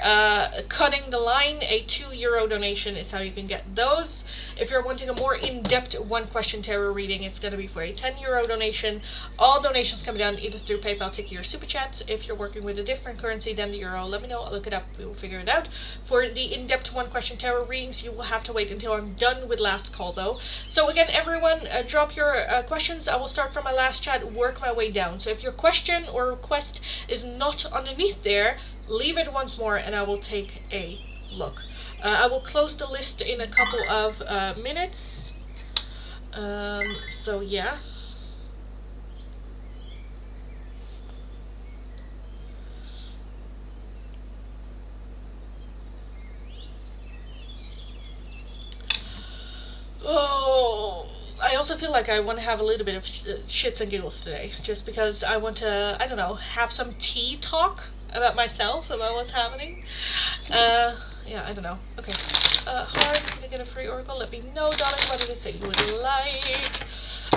cutting the line, a €2 donation is how you can get those. If you're wanting a more in-depth one-question tarot reading, it's going to be for a €10 donation. All donations come down either through PayPal, Tiki, or Super Chats. If you're working with a different currency than the euro, let me know. I'll look it up. We will figure it out. For the in-depth one-question tarot readings, you will have to wait until I'm done with last call, though. So again, everyone, drop your questions. I will start from my last chat, work my way down. So if your question or request is not underneath there, leave it once more and I will take a look. I will close the list in a couple of minutes. So yeah. Oh, I also feel like I want to have a little bit of shits and giggles today, just because I want to, I don't know, have some tea talk about myself, about what's happening. Yeah, I don't know. Okay. Hearts, can I get a free oracle? Let me know, darling, what it is that you would like.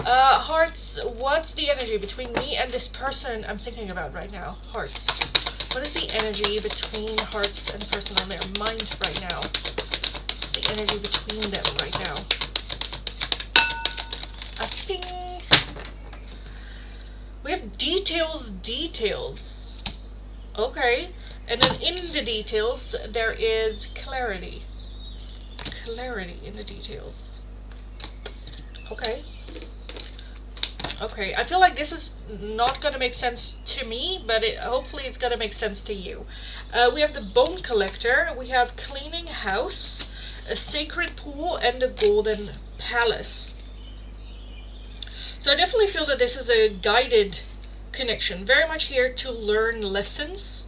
Hearts, what's the energy between me and this person I'm thinking about right now? Hearts. What is the energy between hearts and the person on their mind right now? What's the energy between them right now? A ping. We have details. Okay. And then in the details, there is clarity. Clarity in the details. Okay. Okay, I feel like this is not going to make sense to me, but hopefully it's going to make sense to you. We have the Bone Collector, we have Cleaning House, a Sacred Pool, and the Golden Palace. So I definitely feel that this is a guided connection, very much here to learn lessons,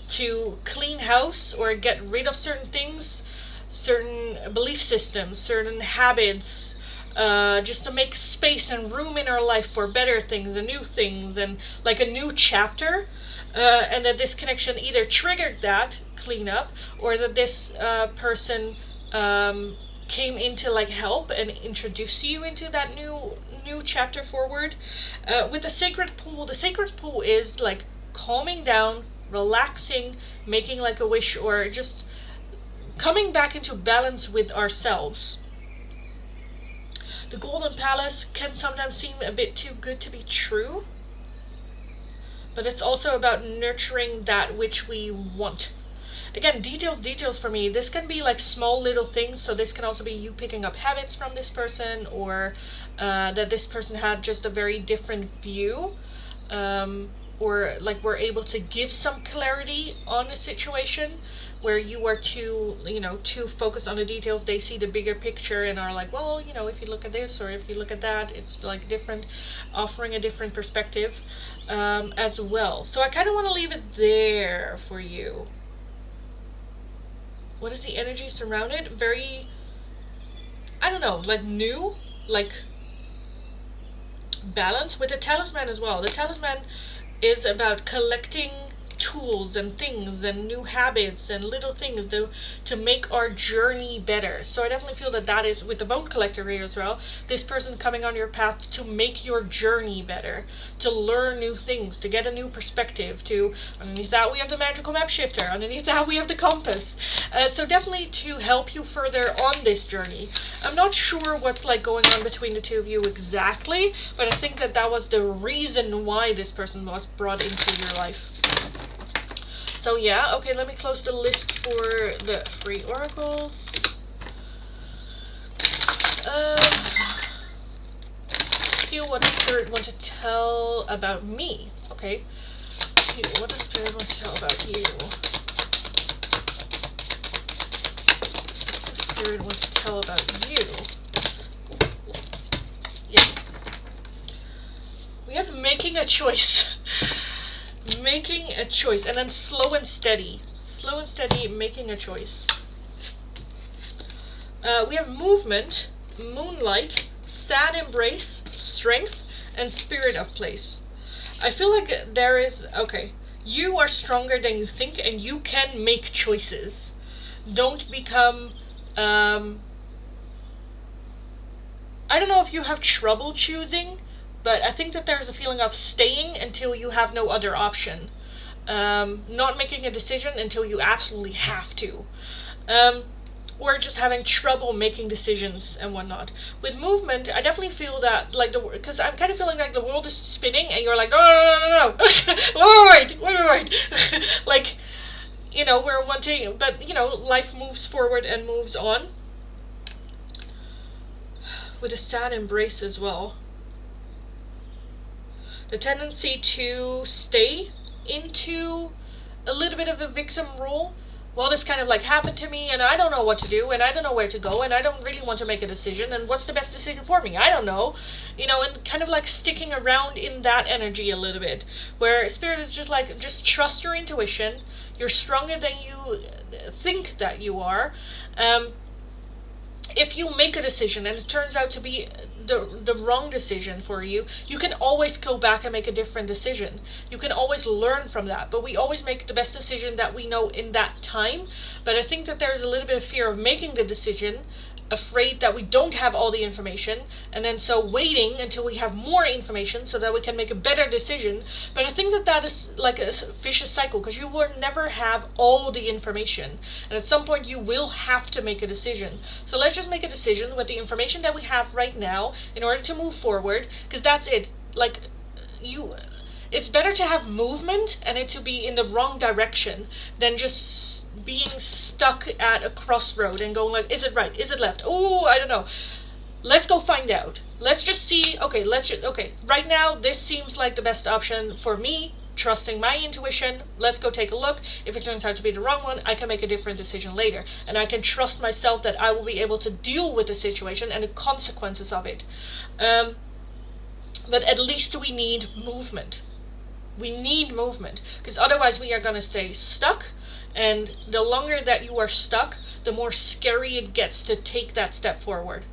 to clean house or get rid of certain things, certain belief systems, certain habits, just to make space and room in our life for better things and new things and like a new chapter. And that this connection either triggered that cleanup or that this person came in to like help and introduce you into that new chapter forward. With the sacred pool is like calming down, relaxing, making like a wish, or just coming back into balance with ourselves. The Golden Palace can sometimes seem a bit too good to be true, but it's also about nurturing that which we want. Again, details for me. This can be like small little things, so this can also be you picking up habits from this person, or that this person had just a very different view, or like we're able to give some clarity on a situation where you are too focused on the details. They see the bigger picture and are like, well, if you look at this or if you look at that, it's like different, offering a different perspective as well. So I kind of want to leave it there for you. What is the energy surrounded? Very, I don't know, like new, like balance. With the talisman as well. The talisman is about collecting tools and things and new habits and little things to make our journey better. So I definitely feel that is with the Bone Collector here as well, this person coming on your path to make your journey better, to learn new things, to get a new perspective. To underneath that we have the magical map shifter, underneath that we have the compass, so definitely to help you further on this journey. I'm not sure what's like going on between the two of you exactly, but I think that was the reason why this person was brought into your life. So yeah, okay, let me close the list for the free oracles. Feel what the spirit want to tell about me. Okay. Feel what the spirit wants to tell about you. What the spirit wants to tell about you. Yeah. We have making a choice. Making a choice, and then slow and steady, making a choice. We have movement, moonlight, sad embrace, strength, and spirit of place. I feel like there is, okay, you are stronger than you think, and you can make choices. Don't become, I don't know if you have trouble choosing, But I think that there's a feeling of staying until you have no other option. Not making a decision until you absolutely have to. Um, or just having trouble making decisions and whatnot. With movement, I definitely feel that, like, because I'm kind of feeling like the world is spinning and you're like, no, no, no, no, no. wait. Like, we're wanting, but, life moves forward and moves on. With a sad embrace as well. The tendency to stay into a little bit of a victim role. Well, this kind of like happened to me and I don't know what to do and I don't know where to go and I don't really want to make a decision and what's the best decision for me? I don't know. And kind of like sticking around in that energy a little bit, where spirit is just like, just trust your intuition. You're stronger than you think that you are. If you make a decision and it turns out to be the wrong decision for you, you can always go back and make a different decision. You can always learn from that, but we always make the best decision that we know in that time. But I think that there's a little bit of fear of making the decision, afraid that we don't have all the information, and then so waiting until we have more information so that we can make a better decision. But I think that that is like a vicious cycle, because you will never have all the information, and at some point you will have to make a decision. So let's just make a decision with the information that we have right now in order to move forward, because that's it. Like, it's better to have movement and it to be in the wrong direction than just being stuck at a crossroad and going like, is it right? Is it left? Oh, I don't know. Let's go find out. Let's just see. Okay, right now this seems like the best option for me, trusting my intuition. Let's go take a look. If it turns out to be the wrong one, I can make a different decision later. And I can trust myself that I will be able to deal with the situation and the consequences of it. But at least we need movement. We need movement, because otherwise we are going to stay stuck, and the longer that you are stuck, the more scary it gets to take that step forward.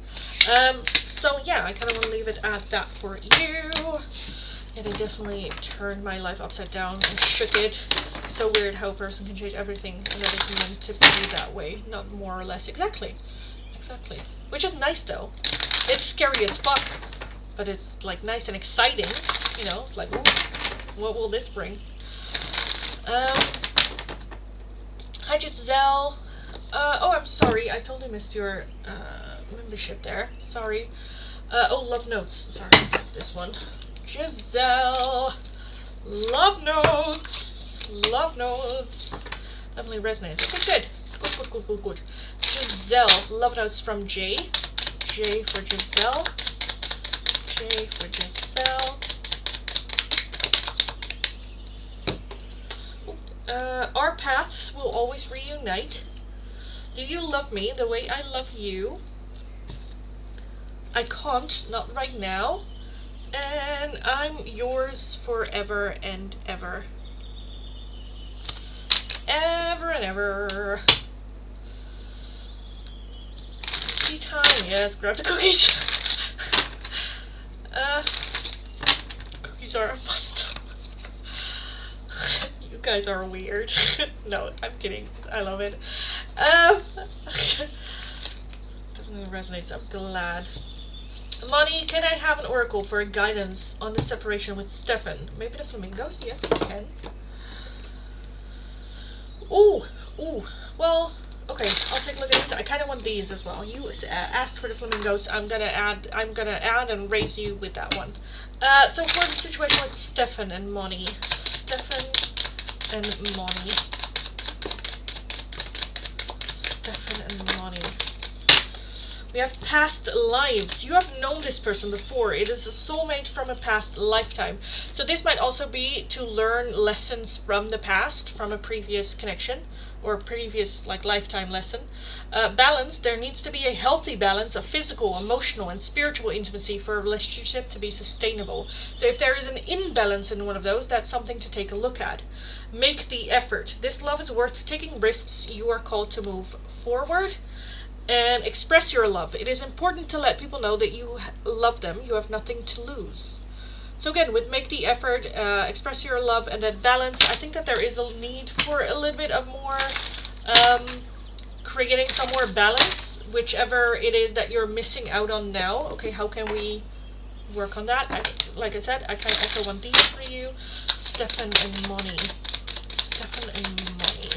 So yeah, I kind of want to leave it at that for you. And it definitely turned my life upside down and shook it. It's so weird how a person can change everything, and that is meant to be that way, not more or less. Exactly. Which is nice though. It's scary as fuck, but it's like nice and exciting, like, ooh, what will this bring? Hi Giselle. I'm sorry, I totally missed your membership there. Sorry. Love notes. Sorry, that's this one. Giselle. Love notes. Definitely resonates. Okay, good. Giselle. Love notes from J. J for Giselle. Our paths will always reunite. Do you love me the way I love you? I can't, not right now. And I'm yours forever and ever. Ever and ever. Tea time, yes, grab the cookies. Cookies are a must. You guys are weird. No, I'm kidding. I love it. Definitely resonates. I'm glad. Lonnie, can I have an oracle for guidance on the separation with Stefan? Maybe the flamingos? Yes, we can. Ooh. Well, okay. I'll take a look at these. I kind of want these as well. You asked for the flamingos. I'm gonna add and raise you with that one. So for the situation with Stefan and Moni. We have past lives. You have known this person before. It is a soulmate from a past lifetime. So this might also be to learn lessons from the past, from a previous connection or previous lifetime lesson. Balance. There needs to be a healthy balance of physical, emotional, and spiritual intimacy for a relationship to be sustainable. So if there is an imbalance in one of those, that's something to take a look at. Make the effort. This love is worth taking risks. You are called to move forward. And express your love. It is important to let people know that you love them. You have nothing to lose. So again, with make the effort, express your love, and then balance. I think that there is a need for a little bit of more creating some more balance, whichever it is that you're missing out on now. Okay, how can we work on that. Like I said, I kind of also want these for you. Stefan and Moni. Stefan and Moni.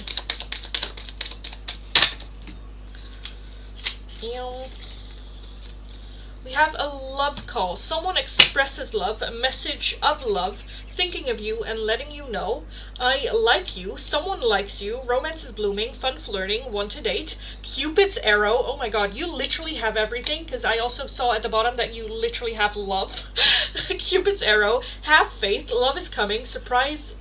Ew. We have a love call. Someone expresses love, a message of love, thinking of you and letting you know. I like you. Someone likes you. Romance is blooming. Fun flirting. Want to date. Cupid's arrow. Oh my god, you literally have everything, because I also saw at the bottom that you literally have love. Cupid's arrow. Have faith. Love is coming. Surprise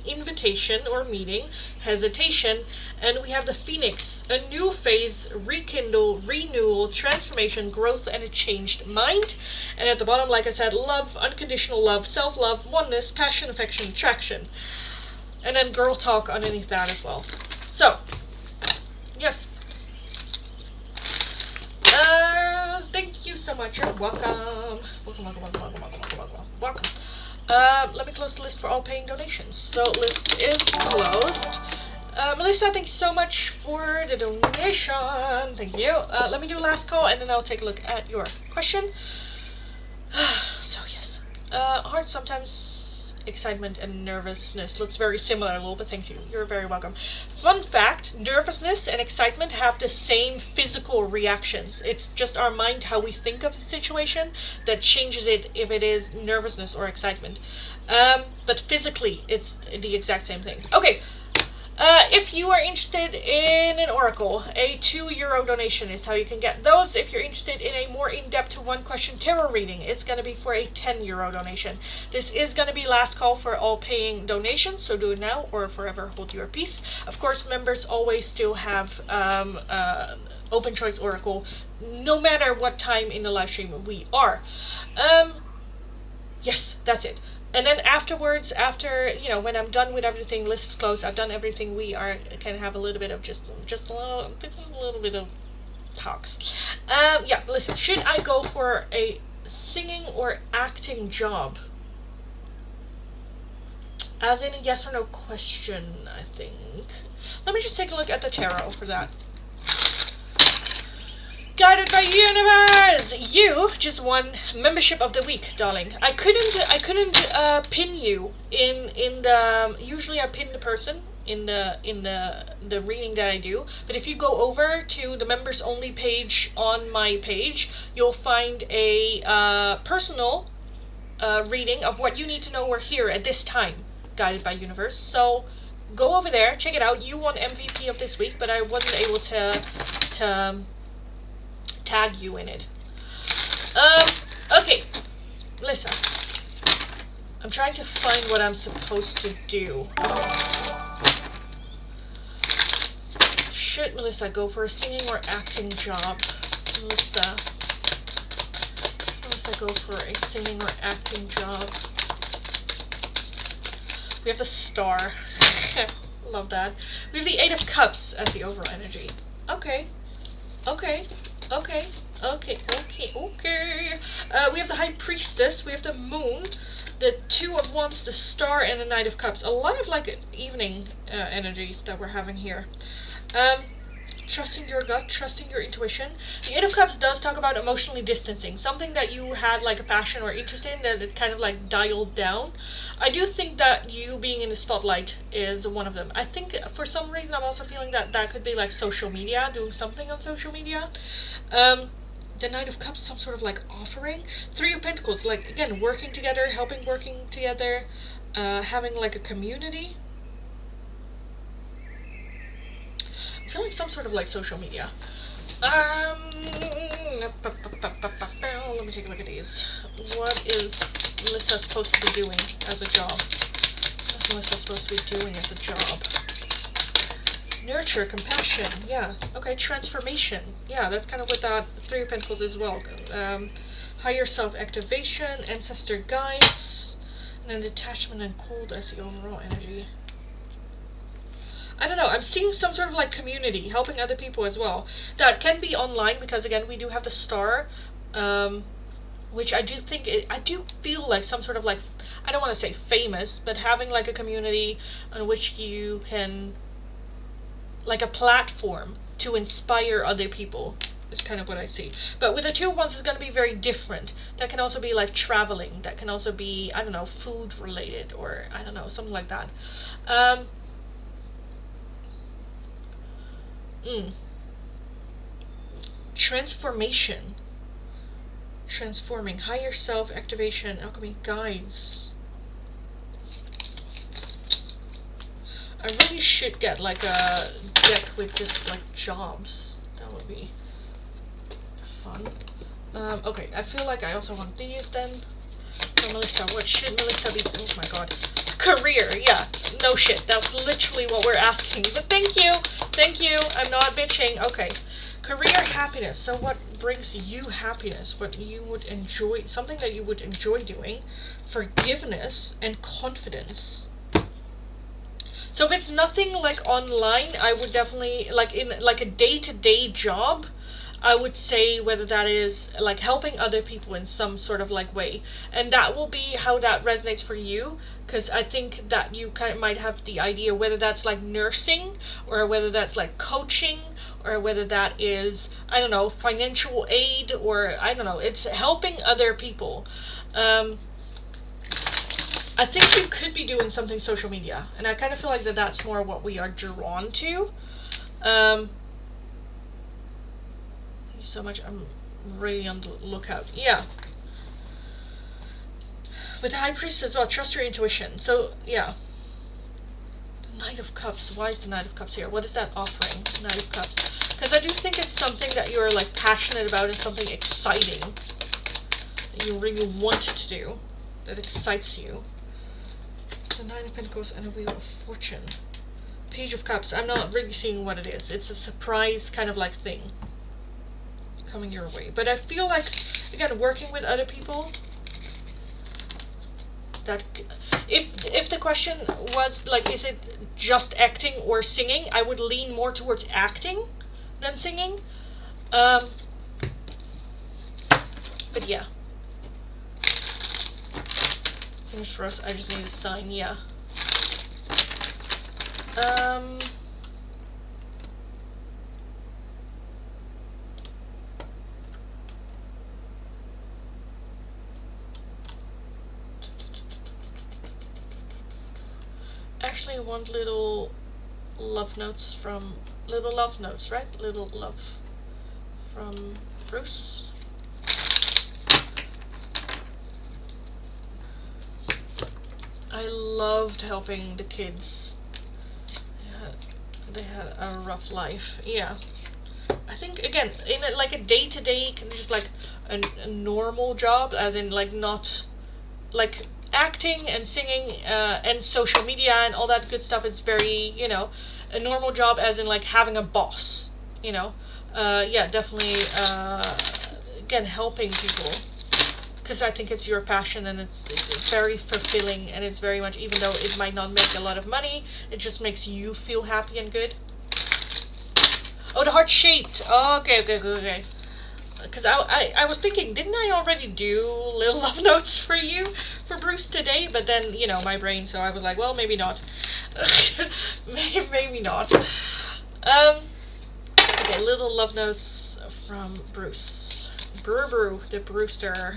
invitation or meeting, hesitation, and we have the Phoenix, a new phase, rekindle, renewal, transformation, growth, and a changed mind. And at the bottom, like I said, love, unconditional love, self-love, oneness, passion, affection, attraction. And then girl talk underneath that as well. So, yes. Thank you so much. You're welcome. Welcome. Let me close the list for all paying donations. So list is closed. Melissa, thank you so much for the donation. Thank you. Let me do last call and then I'll take a look at your question. So yes, heart sometimes, excitement and nervousness looks very similar a little bit. Thank you. You're very welcome. Fun fact, nervousness and excitement have the same physical reactions. It's just our mind, how we think of a situation, that changes it if it is nervousness or excitement. But physically, it's the exact same thing. Okay. If you are interested in an oracle, a €2 donation is how you can get those. If you're interested in a more in-depth one-question tarot reading, it's going to be for a €10 donation. This is going to be last call for all paying donations, so do it now or forever hold your peace. Of course, members always still have open choice oracle, no matter what time in the live stream we are. Yes, that's it. And then afterwards, after, when I'm done with everything, list is closed, I've done everything, we can have a little bit of just a little bit of talks. Yeah, listen, should I go for a singing or acting job? As in a yes or no question, I think. Let me just take a look at the tarot for that. Guided by universe, you just won membership of the week, darling. I couldn't pin you in the. Usually I pin the person in the reading that I do. But if you go over to the members only page on my page, you'll find a personal reading of what you need to know we're here at this time, guided by universe. So go over there, check it out. You won MVP of this week, but I wasn't able to tag you in it. Okay, listen. I'm trying to find what I'm supposed to do. Should Melissa go for a singing or acting job? Melissa go for a singing or acting job? We have the Star. Love that. We have the 8 of Cups as the overall energy. Okay. We have the High Priestess, we have the Moon, the 2 of Wands, the Star, and the Knight of Cups. A lot of evening energy that we're having here. Trusting your gut, trusting your intuition. The 8 of Cups does talk about emotionally distancing, something that you had a passion or interest in that it kind of dialed down. I do think that you being in the spotlight is one of them. I think for some reason I'm also feeling that that could be social media, doing something on social media. The Knight of Cups, some sort of offering. 3 of Pentacles, again, working together, working together, having a community. I'm feeling some sort of social media. Let me take a look at these. What is Melissa supposed to be doing as a job? What's Melissa supposed to be doing as a job? Nurture, compassion, yeah. Okay, transformation. Yeah, that's kind of what that 3 of Pentacles is as well. Higher self-activation, ancestor guides, and then detachment and cold as the overall energy. I don't know, I'm seeing some sort of community, helping other people as well. That can be online because, again, we do have the Star, which I do think, I do feel some sort of I don't want to say famous, but having a community on which you can, a platform to inspire other people. is kind of what I see. But with the Two of Wands, it's going to be very different. That can also be like traveling. That can also be, I don't know, food related, or I don't know, something like that. Transformation. Transforming. Higher self, activation, alchemy, guides. I really should get like a deck with just like jobs. That would be fun. Okay, I feel like I also want these then. So Melissa, what should Melissa be? Oh my god. Career, yeah. No shit. That's literally what we're asking. But thank you. I'm not bitching. Okay. Career, happiness. So what brings you happiness? What you would enjoy, something that you would enjoy doing. Forgiveness and confidence. So if it's nothing like online, I would definitely, like in like a day-to-day job, I would say whether that is like helping other people in some sort of like way. And that will be how that resonates for you, because I think that you kind of might have the idea whether that's like nursing, or whether that's like coaching, or whether that is, I don't know, financial aid, or I don't know, it's helping other people. I think you could be doing something social media, and I kind of feel like that's more what we are drawn to. So much, I'm really on the lookout. Yeah. With the High Priest as well, trust your intuition. So, yeah. The Knight of Cups. Why is the Knight of Cups here? What is that offering? Knight of Cups. Because I do think it's something that you're like passionate about, and something exciting that you really want to do, that excites you. The Nine of Pentacles and a Wheel of Fortune. Page of Cups. I'm not really seeing what it is. It's a surprise kind of like thing coming your way. But I feel like, again, working with other people, that if the question was like, is it just acting or singing, I would lean more towards acting than singing. But yeah. Finish Rose, I just need a sign, yeah. Actually, I want little love notes from, little love notes, right? Little love from Bruce. I loved helping the kids. They had a rough life. Yeah. I think, again, in like a day-to-day, just like a normal job, as in like not like acting and singing and social media and all that good stuff. It's very, you know, a normal job, as in like having a boss, you know. Yeah, definitely, again, helping people. Because I think it's your passion, and it's very fulfilling, and it's very much, even though it might not make a lot of money, it just makes you feel happy and good. Oh, the heart shaped. Oh, okay. Because I was thinking, didn't I already do little love notes for you, for Bruce today? But then, you know, my brain, so I was like, well, maybe not. maybe not. Okay, little love notes from Bruce. Brew, the Brewster.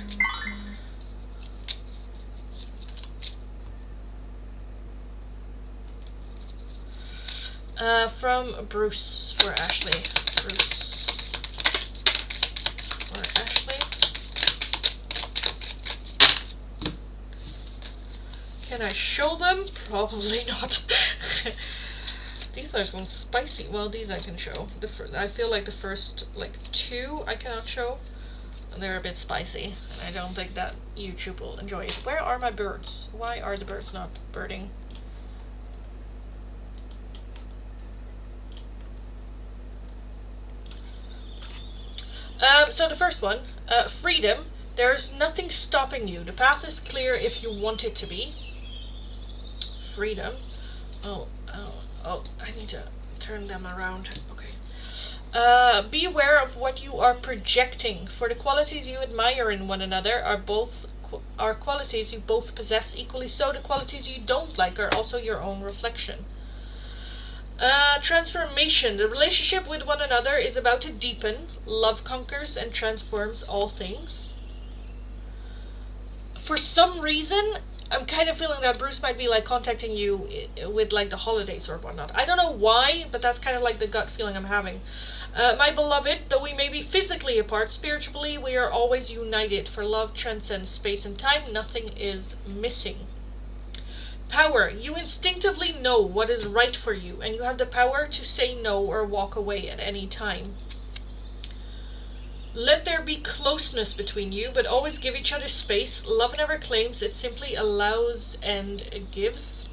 From Bruce for Ashley. Bruce for Ashley. Can I show them? Probably not. These are some spicy. Well, these I can show. I feel like the first like two I cannot show. They're a bit spicy, and I don't think that YouTube will enjoy it. Where are my birds? Why are the birds not birding? So the first one, freedom. There's nothing stopping you. The path is clear if you want it to be. Freedom. Oh, I need to turn them around. Okay. Be aware of what you are projecting, for the qualities you admire in one another are qualities you both possess equally, so the qualities you don't like are also your own reflection. Transformation. The relationship with one another is about to deepen. Love conquers and transforms all things. For some reason, I'm kind of feeling that Bruce might be like contacting you with like the holidays or whatnot. I don't know why, but that's kind of like the gut feeling I'm having. My beloved, though we may be physically apart, spiritually we are always united. For love transcends space and time. Nothing is missing. Power. You instinctively know what is right for you, and you have the power to say no or walk away at any time. Let there be closeness between you, but always give each other space. Love never claims, it simply allows and gives.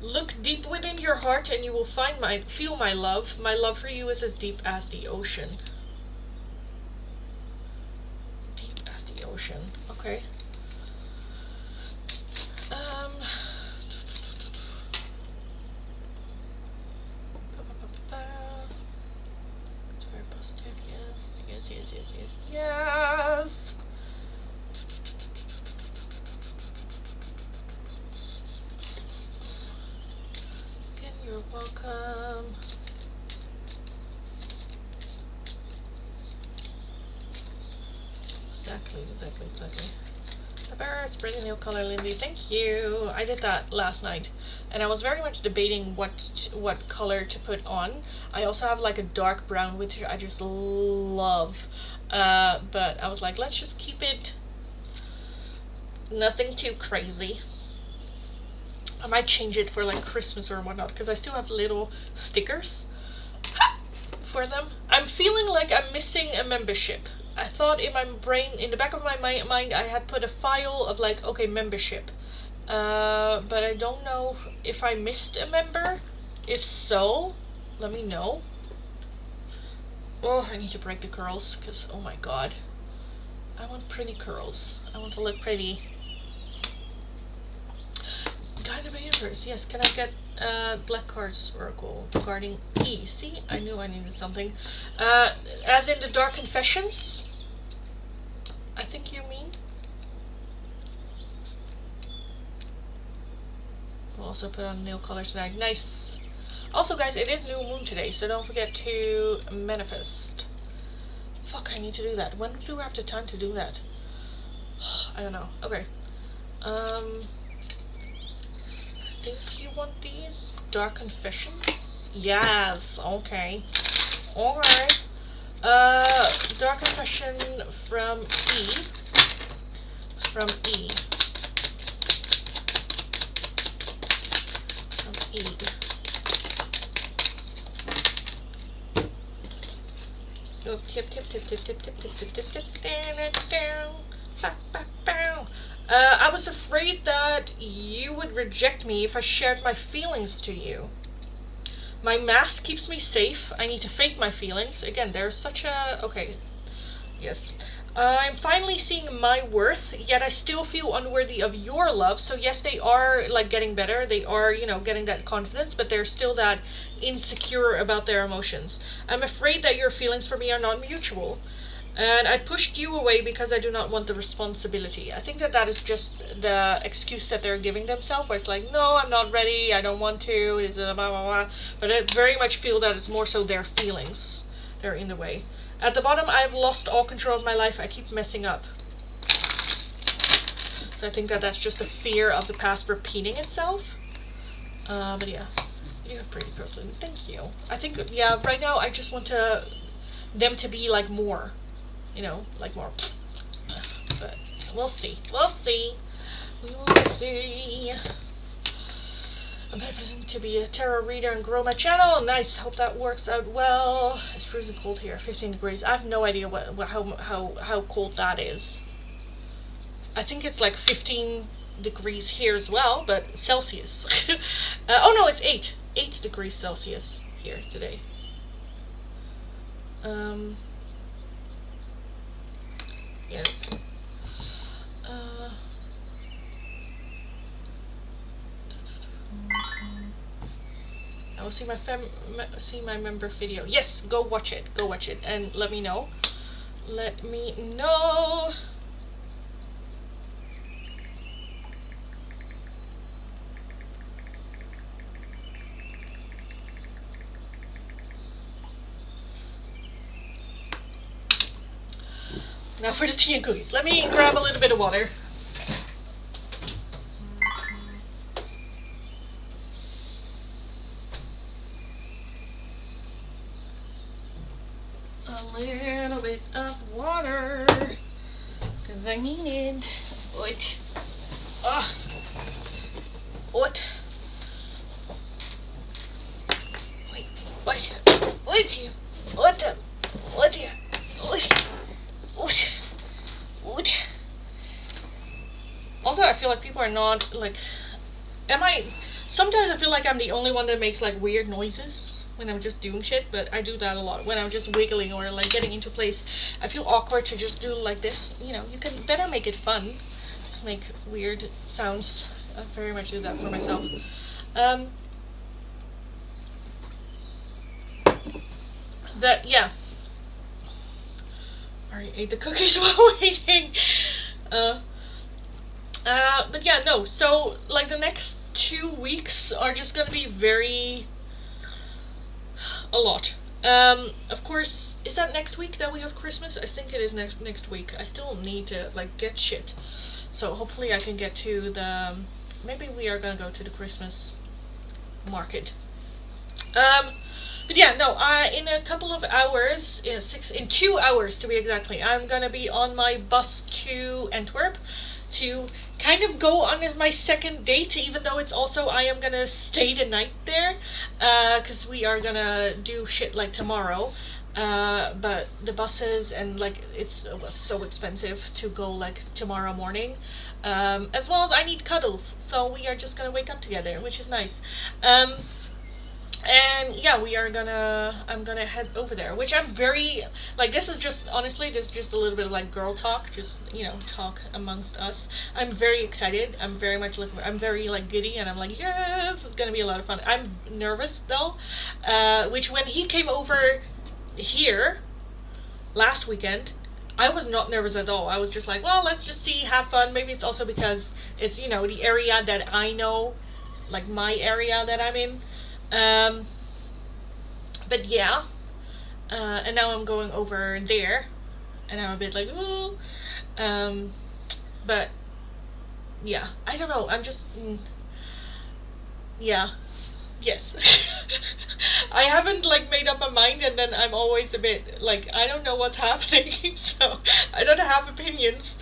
Look deep within your heart and you will feel my love. My love for you is as deep as the ocean. As deep as the ocean. Okay. Yes. Again, you're welcome. Exactly. The birds, bring a new color, Lindy. Thank you. I did that last night, and I was very much debating what color to put on. I also have like a dark brown, which I just love. But I was like, let's just keep it nothing too crazy. I might change it for like Christmas or whatnot, because I still have little stickers for them. I'm feeling like I'm missing a membership. I thought in my brain, in the back of my mind, I had put a file of like, okay, membership. But I don't know if I missed a member. If so, let me know. Oh, I need to break the curls, because, oh my god. I want pretty curls. I want to look pretty. Guide of the Universe. Yes, can I get Black Cards Oracle regarding E? See, I knew I needed something. As in the Dark Confessions? I think you mean? We'll also put on nail color tonight. Nice. Also, guys, it is new moon today, so don't forget to manifest. Fuck, I need to do that. When do I have the time to do that? I don't know. Okay. I think you want these Dark Confessions. Yes. Okay. Alright. Dark Confession from E. From E. From E. Oh, tip. I was afraid that you would reject me if I shared my feelings to you. My mask keeps me safe. I need to fake my feelings. Again, there's such a... Okay. Yes. I'm finally seeing my worth, yet I still feel unworthy of your love. So yes, they are like getting better. They are, you know, getting that confidence, but they're still that insecure about their emotions. I'm afraid that your feelings for me are not mutual. And I pushed you away because I do not want the responsibility. I think that is just the excuse that they're giving themselves, where it's like, no, I'm not ready, I don't want to, is blah, blah, blah. But I very much feel that it's more so their feelings that are in the way. At the bottom, I've lost all control of my life. I keep messing up. So I think that that's just the fear of the past repeating itself. But yeah, you have pretty girls. Thank you. I think, yeah, right now I just want them to be like more. You know, like more. But we'll see. We'll see. We will see. I'm manifesting to be a tarot reader and grow my channel. Nice. Hope that works out well. It's freezing cold here. 15 degrees. I have no idea how cold that is. I think it's like 15 degrees here as well, but Celsius. Oh no, it's 8 degrees Celsius here today. Yes. I will see my member video. Yes, go watch it. Go watch it and let me know. Let me know. Now for the tea and cookies. Let me grab a little bit of water. A little bit of water, because I need it. What? Ah. What? Wait. What? Wait. What the? What the? What? What? Also, I feel like people are not, like... Sometimes I feel like I'm the only one that makes, like, weird noises when I'm just doing shit, but I do that a lot. When I'm just wiggling or, like, getting into place, I feel awkward to just do like this. You know, you can better make it fun. Just make weird sounds. I very much do that for myself. Yeah. I already ate the cookies while waiting. But yeah, no. So, like, the next 2 weeks are just gonna be a lot. Of course, is that next week that we have Christmas? I think it is next week. I still need to, like, get shit. So hopefully I can get to maybe we are gonna go to the Christmas market. But yeah, no, in a couple of hours, in 2 hours to be exactly, I'm gonna be on my bus to Antwerp to kind of go on my second date, even though it's also, I am gonna stay the night there, because we are gonna do shit like tomorrow. But the buses and like it was so expensive to go like tomorrow morning, as well as I need cuddles, so we are just gonna wake up together, which is nice. And yeah, I'm gonna head over there, which I'm very, like, this is just a little bit of like girl talk, just, you know, talk amongst us. I'm very excited. I'm very much I'm very like giddy, and I'm like, yes, it's gonna be a lot of fun. I'm nervous though, which when he came over here last weekend, I was not nervous at all. I was just like, well, let's just see, have fun. Maybe it's also because it's, you know, the area that I know, like my area that I'm in. But yeah, and now I'm going over there, and I'm a bit like, ooh, but yeah, I don't know, I'm just, yeah, yes. I haven't like made up my mind, and then I'm always a bit like, I don't know what's happening, so I don't have opinions,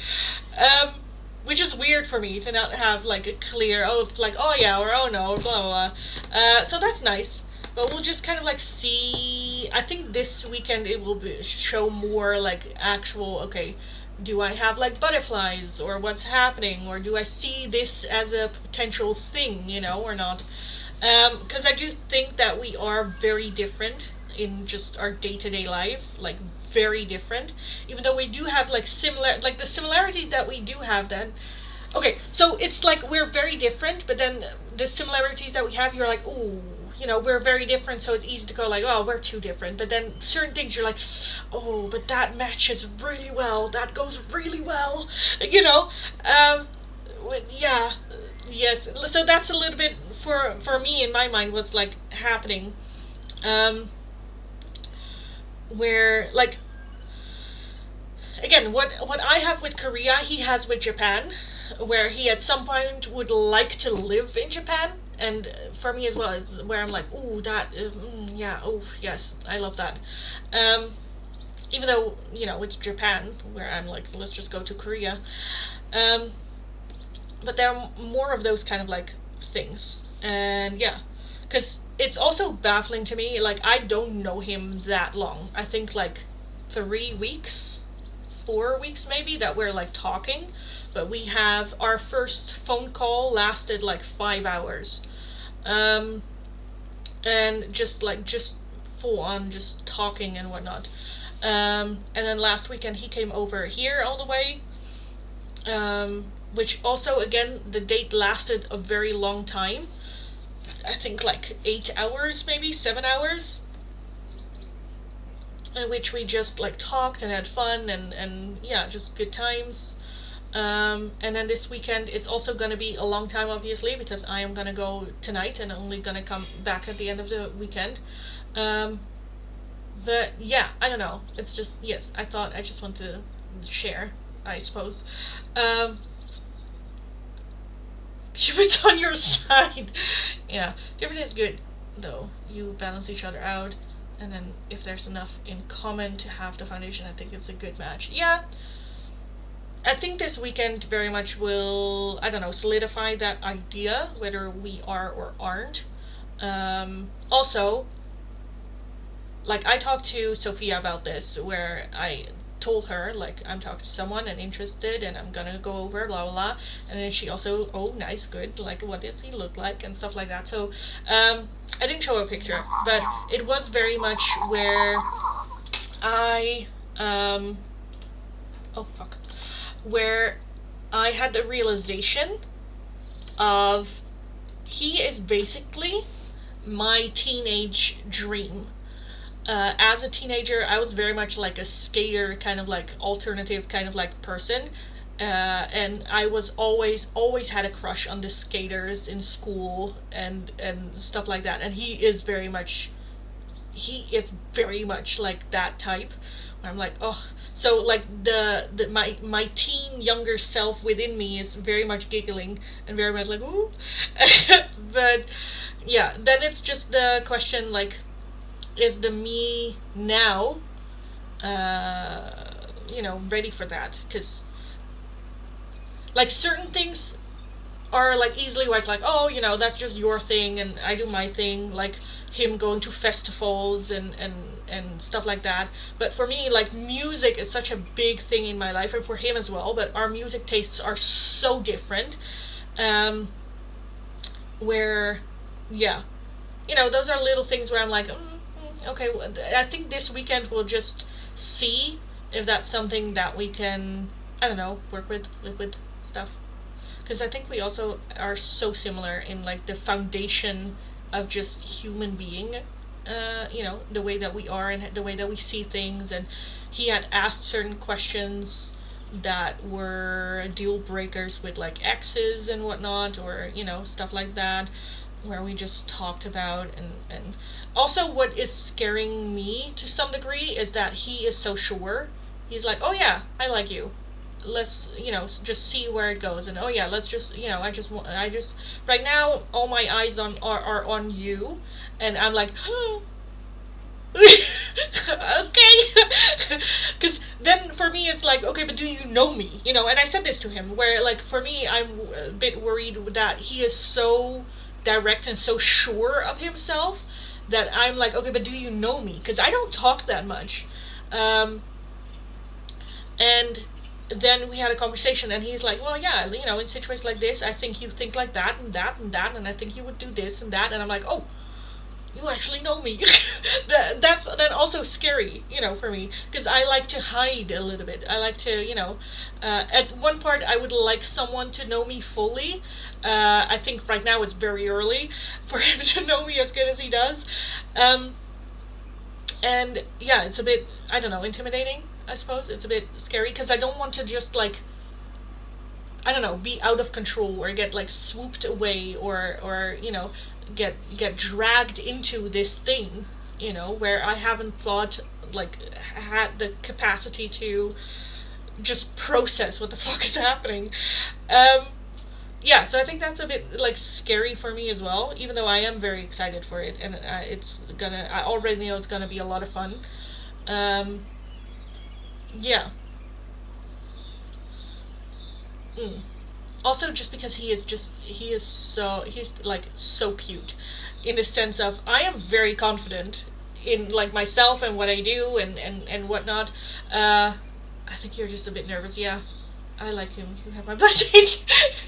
which is weird for me to not have like a clear, oh, like, oh yeah, or oh no, or blah blah blah. So that's nice, but we'll just kind of like see. I think this weekend it will show more like actual, okay, do I have like butterflies, or what's happening, or do I see this as a potential thing, you know, or not. Because I do think that we are very different in just our day-to-day life, like very different, even though we do have like the similarities that we do have. Then okay, so it's like we're very different, but then the similarities that we have, you're like, oh, you know, we're very different, so it's easy to go like, oh, we're too different. But then certain things you're like, oh, but that matches really well, that goes really well, you know. Yeah, yes, so that's a little bit for me in my mind what's like happening, where like, again, what I have with Korea, he has with Japan, where he at some point would like to live in Japan, and for me as well, is where I'm like, ooh, that, yeah, oh yes, I love that. Even though, you know, it's Japan, where I'm like, let's just go to Korea. But there are more of those kind of like things, and yeah, because it's also baffling to me, like, I don't know him that long. I think like 3 weeks, 4 weeks maybe, that we're like talking, but we have our first phone call lasted like 5 hours, and just full on just talking and whatnot. And then last weekend he came over here all the way, which also, again, the date lasted a very long time. I think like 8 hours, maybe 7 hours, in which we just like talked and had fun, and yeah, just good times. And then this weekend it's also gonna be a long time, obviously, because I am gonna go tonight and only gonna come back at the end of the weekend. But yeah, I don't know, it's just, yes, I thought I just want to share, I suppose. Um, Cupid's on your side. Yeah, different is good though. You balance each other out, and then if there's enough in common to have the foundation, I think it's a good match. Yeah, I think this weekend very much will, I don't know, solidify that idea whether we are or aren't. Also, like I talked to Sophia about this, where I told her like I'm talking to someone and interested and I'm gonna go over blah blah blah, and then she also, oh nice, good, like what does he look like and stuff like that. So I didn't show a picture, but it was very much where I oh fuck, where I had the realization of he is basically my teenage dream. As a teenager, I was very much like a skater, kind of like alternative kind of like person. And I was always had a crush on the skaters in school and stuff like that. And he is very much like that type. Where I'm like, oh, so like my teen younger self within me is very much giggling and very much like ooh. But yeah, then it's just the question like, is the me now ready for that? Because like certain things are like easily where it's like, oh, that's just your thing and I do my thing, like him going to festivals and stuff like that. But for me, like music is such a big thing in my life, and for him as well, but our music tastes are so different. Where yeah, those are little things where I'm like, okay, I think this weekend we'll just see if that's something that we can, I don't know, work with, live with, stuff. Because I think we also are so similar in like the foundation of just human being, the way that we are and the way that we see things. And he had asked certain questions that were deal breakers with like exes and whatnot, or stuff like that, where we just talked about. And also what is scaring me to some degree is that he is so sure. He's like, oh yeah, I like you, let's just see where it goes. And oh yeah, let's just I just right now all my eyes are on you. And I'm like okay. Because then for me it's like, okay, but do you know me? And I said this to him, where like for me I'm a bit worried that he is so direct and so sure of himself that I'm like, okay, but do you know me? Because I don't talk that much. And then we had a conversation and he's like, well yeah, in situations like this I think you think like that and that and that, and I think you would do this and that. And I'm like, oh, you actually know me. That's then also scary, for me, because I like to hide a little bit. I like to, at one part I would like someone to know me fully. I think right now it's very early for him to know me as good as he does. And yeah, it's a bit, I don't know, intimidating, I suppose. It's a bit scary because I don't want to just like, I don't know, be out of control or get like swooped away or get dragged into this thing, where I haven't thought, like, had the capacity to just process what the fuck is happening. Yeah, so I think that's a bit like scary for me as well, even though I am very excited for it. And I already know it's gonna be a lot of fun. um yeah. mm. Also, just because he's like so cute, in the sense of I am very confident in like myself and what I do and whatnot. I think you're just a bit nervous. Yeah, I like him. You have my blessing.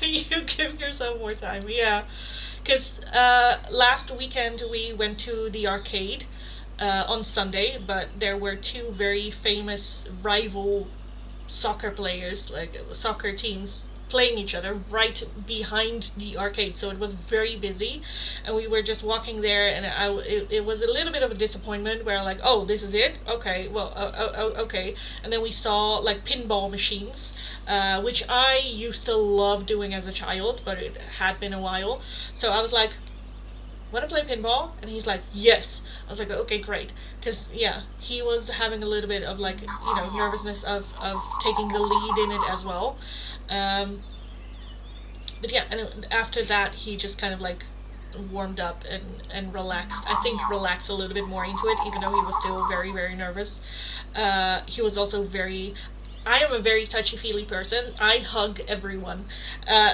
You give yourself more time. Yeah, because last weekend we went to the arcade on Sunday, but there were two very famous rival soccer players, like soccer teams, playing each other right behind the arcade, so it was very busy. And we were just walking there, and it was a little bit of a disappointment, where like, oh, this is it, okay, well, okay. And then we saw like pinball machines, which I used to love doing as a child, but it had been a while. So I was like, want to play pinball? And he's like, yes. I was like, okay, great. Because, yeah, he was having a little bit of, like, nervousness of taking the lead in it as well. Um, but yeah, and after that, he just kind of, like, warmed up and relaxed. I think relaxed a little bit more into it, even though he was still very, very nervous. He was also very. I am a very touchy feely person. I hug everyone.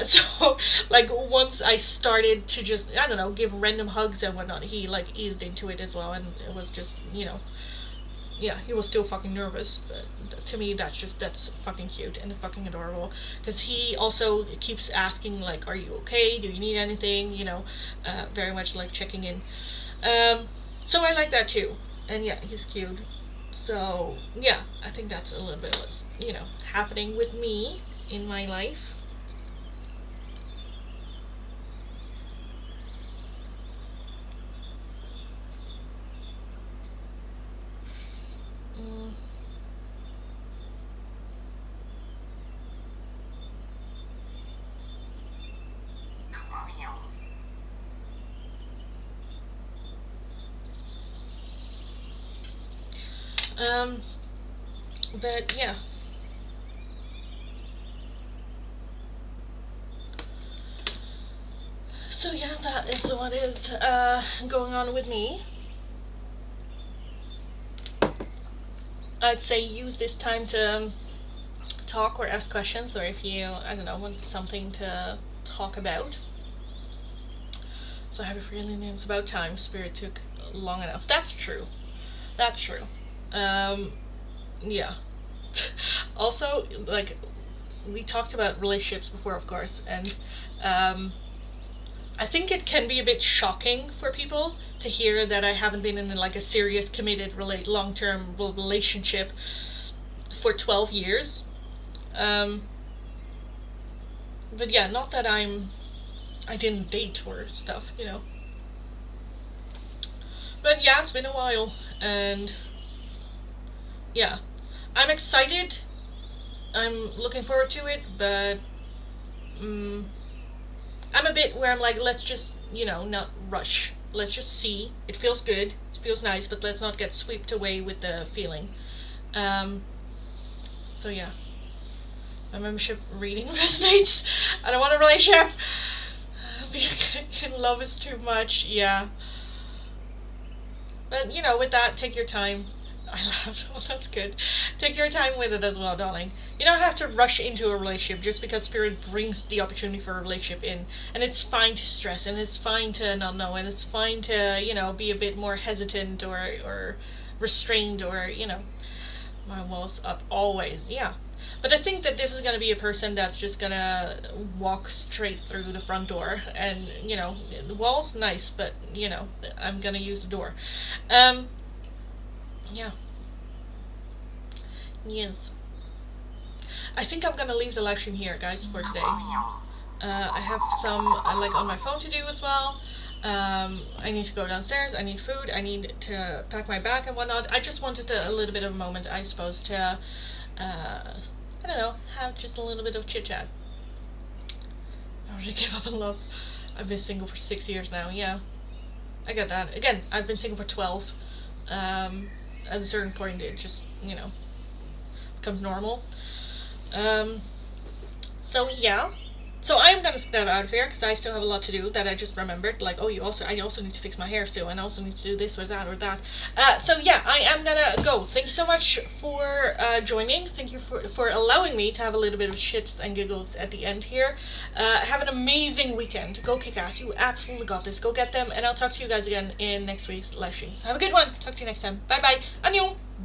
So, like, once I started to just, I don't know, give random hugs and whatnot, he, like, eased into it as well. And it was just, yeah, he was still fucking nervous. But to me, that's fucking cute and fucking adorable. Because he also keeps asking, like, are you okay? Do you need anything? Very much, like, checking in. So I like that too. And yeah, he's cute. So yeah, I think that's a little bit what's, happening with me in my life. Mm. Um, but yeah. So yeah, that is what is going on with me. I'd say use this time to talk or ask questions, or if you, I don't know, want something to talk about. So I have a feeling it's about time. Spirit took long enough. That's true. That's true. Um, yeah. Also, like, we talked about relationships before, of course, and um, I think it can be a bit shocking for people to hear that I haven't been in, like, a serious, committed, long-term relationship for 12 years. Um, but yeah, not that I didn't date or stuff. But yeah, it's been a while, and yeah, I'm excited. I'm looking forward to it, but um, I'm a bit where I'm like, let's just, not rush. Let's just see. It feels good. It feels nice, but let's not get swept away with the feeling. Um, so yeah, my membership reading resonates. I don't want a relationship. Being in love is too much. Yeah, but with that, take your time. I laughed. Well, that's good. Take your time with it as well, darling. You don't have to rush into a relationship just because Spirit brings the opportunity for a relationship in. And it's fine to stress, and it's fine to not know, and it's fine to, be a bit more hesitant or restrained or, my walls up always. Yeah. But I think that this is going to be a person that's just going to walk straight through the front door. And, the wall's nice, but, I'm going to use the door. Yeah. Yes. I think I'm gonna leave the live stream here, guys, for today. I have some, like, on my phone to do as well. I need to go downstairs. I need food. I need to pack my bag and whatnot. I just wanted a little bit of a moment, I suppose, to, I don't know, have just a little bit of chit chat. I already gave up on love. I've been single for 6 years now. Yeah, I get that. Again, I've been single for 12. At a certain point, it just, becomes normal. So yeah. So I'm gonna get out of here because I still have a lot to do that I just remembered. Like, oh, I also need to fix my hair still, and I also need to do this or that or that. So yeah, I am gonna go. Thank you so much for joining. Thank you for allowing me to have a little bit of shits and giggles at the end here. Have an amazing weekend. Go kick ass. You absolutely got this. Go get them, and I'll talk to you guys again in next week's live streams. Have a good one. Talk to you next time. Bye bye. Annyeong.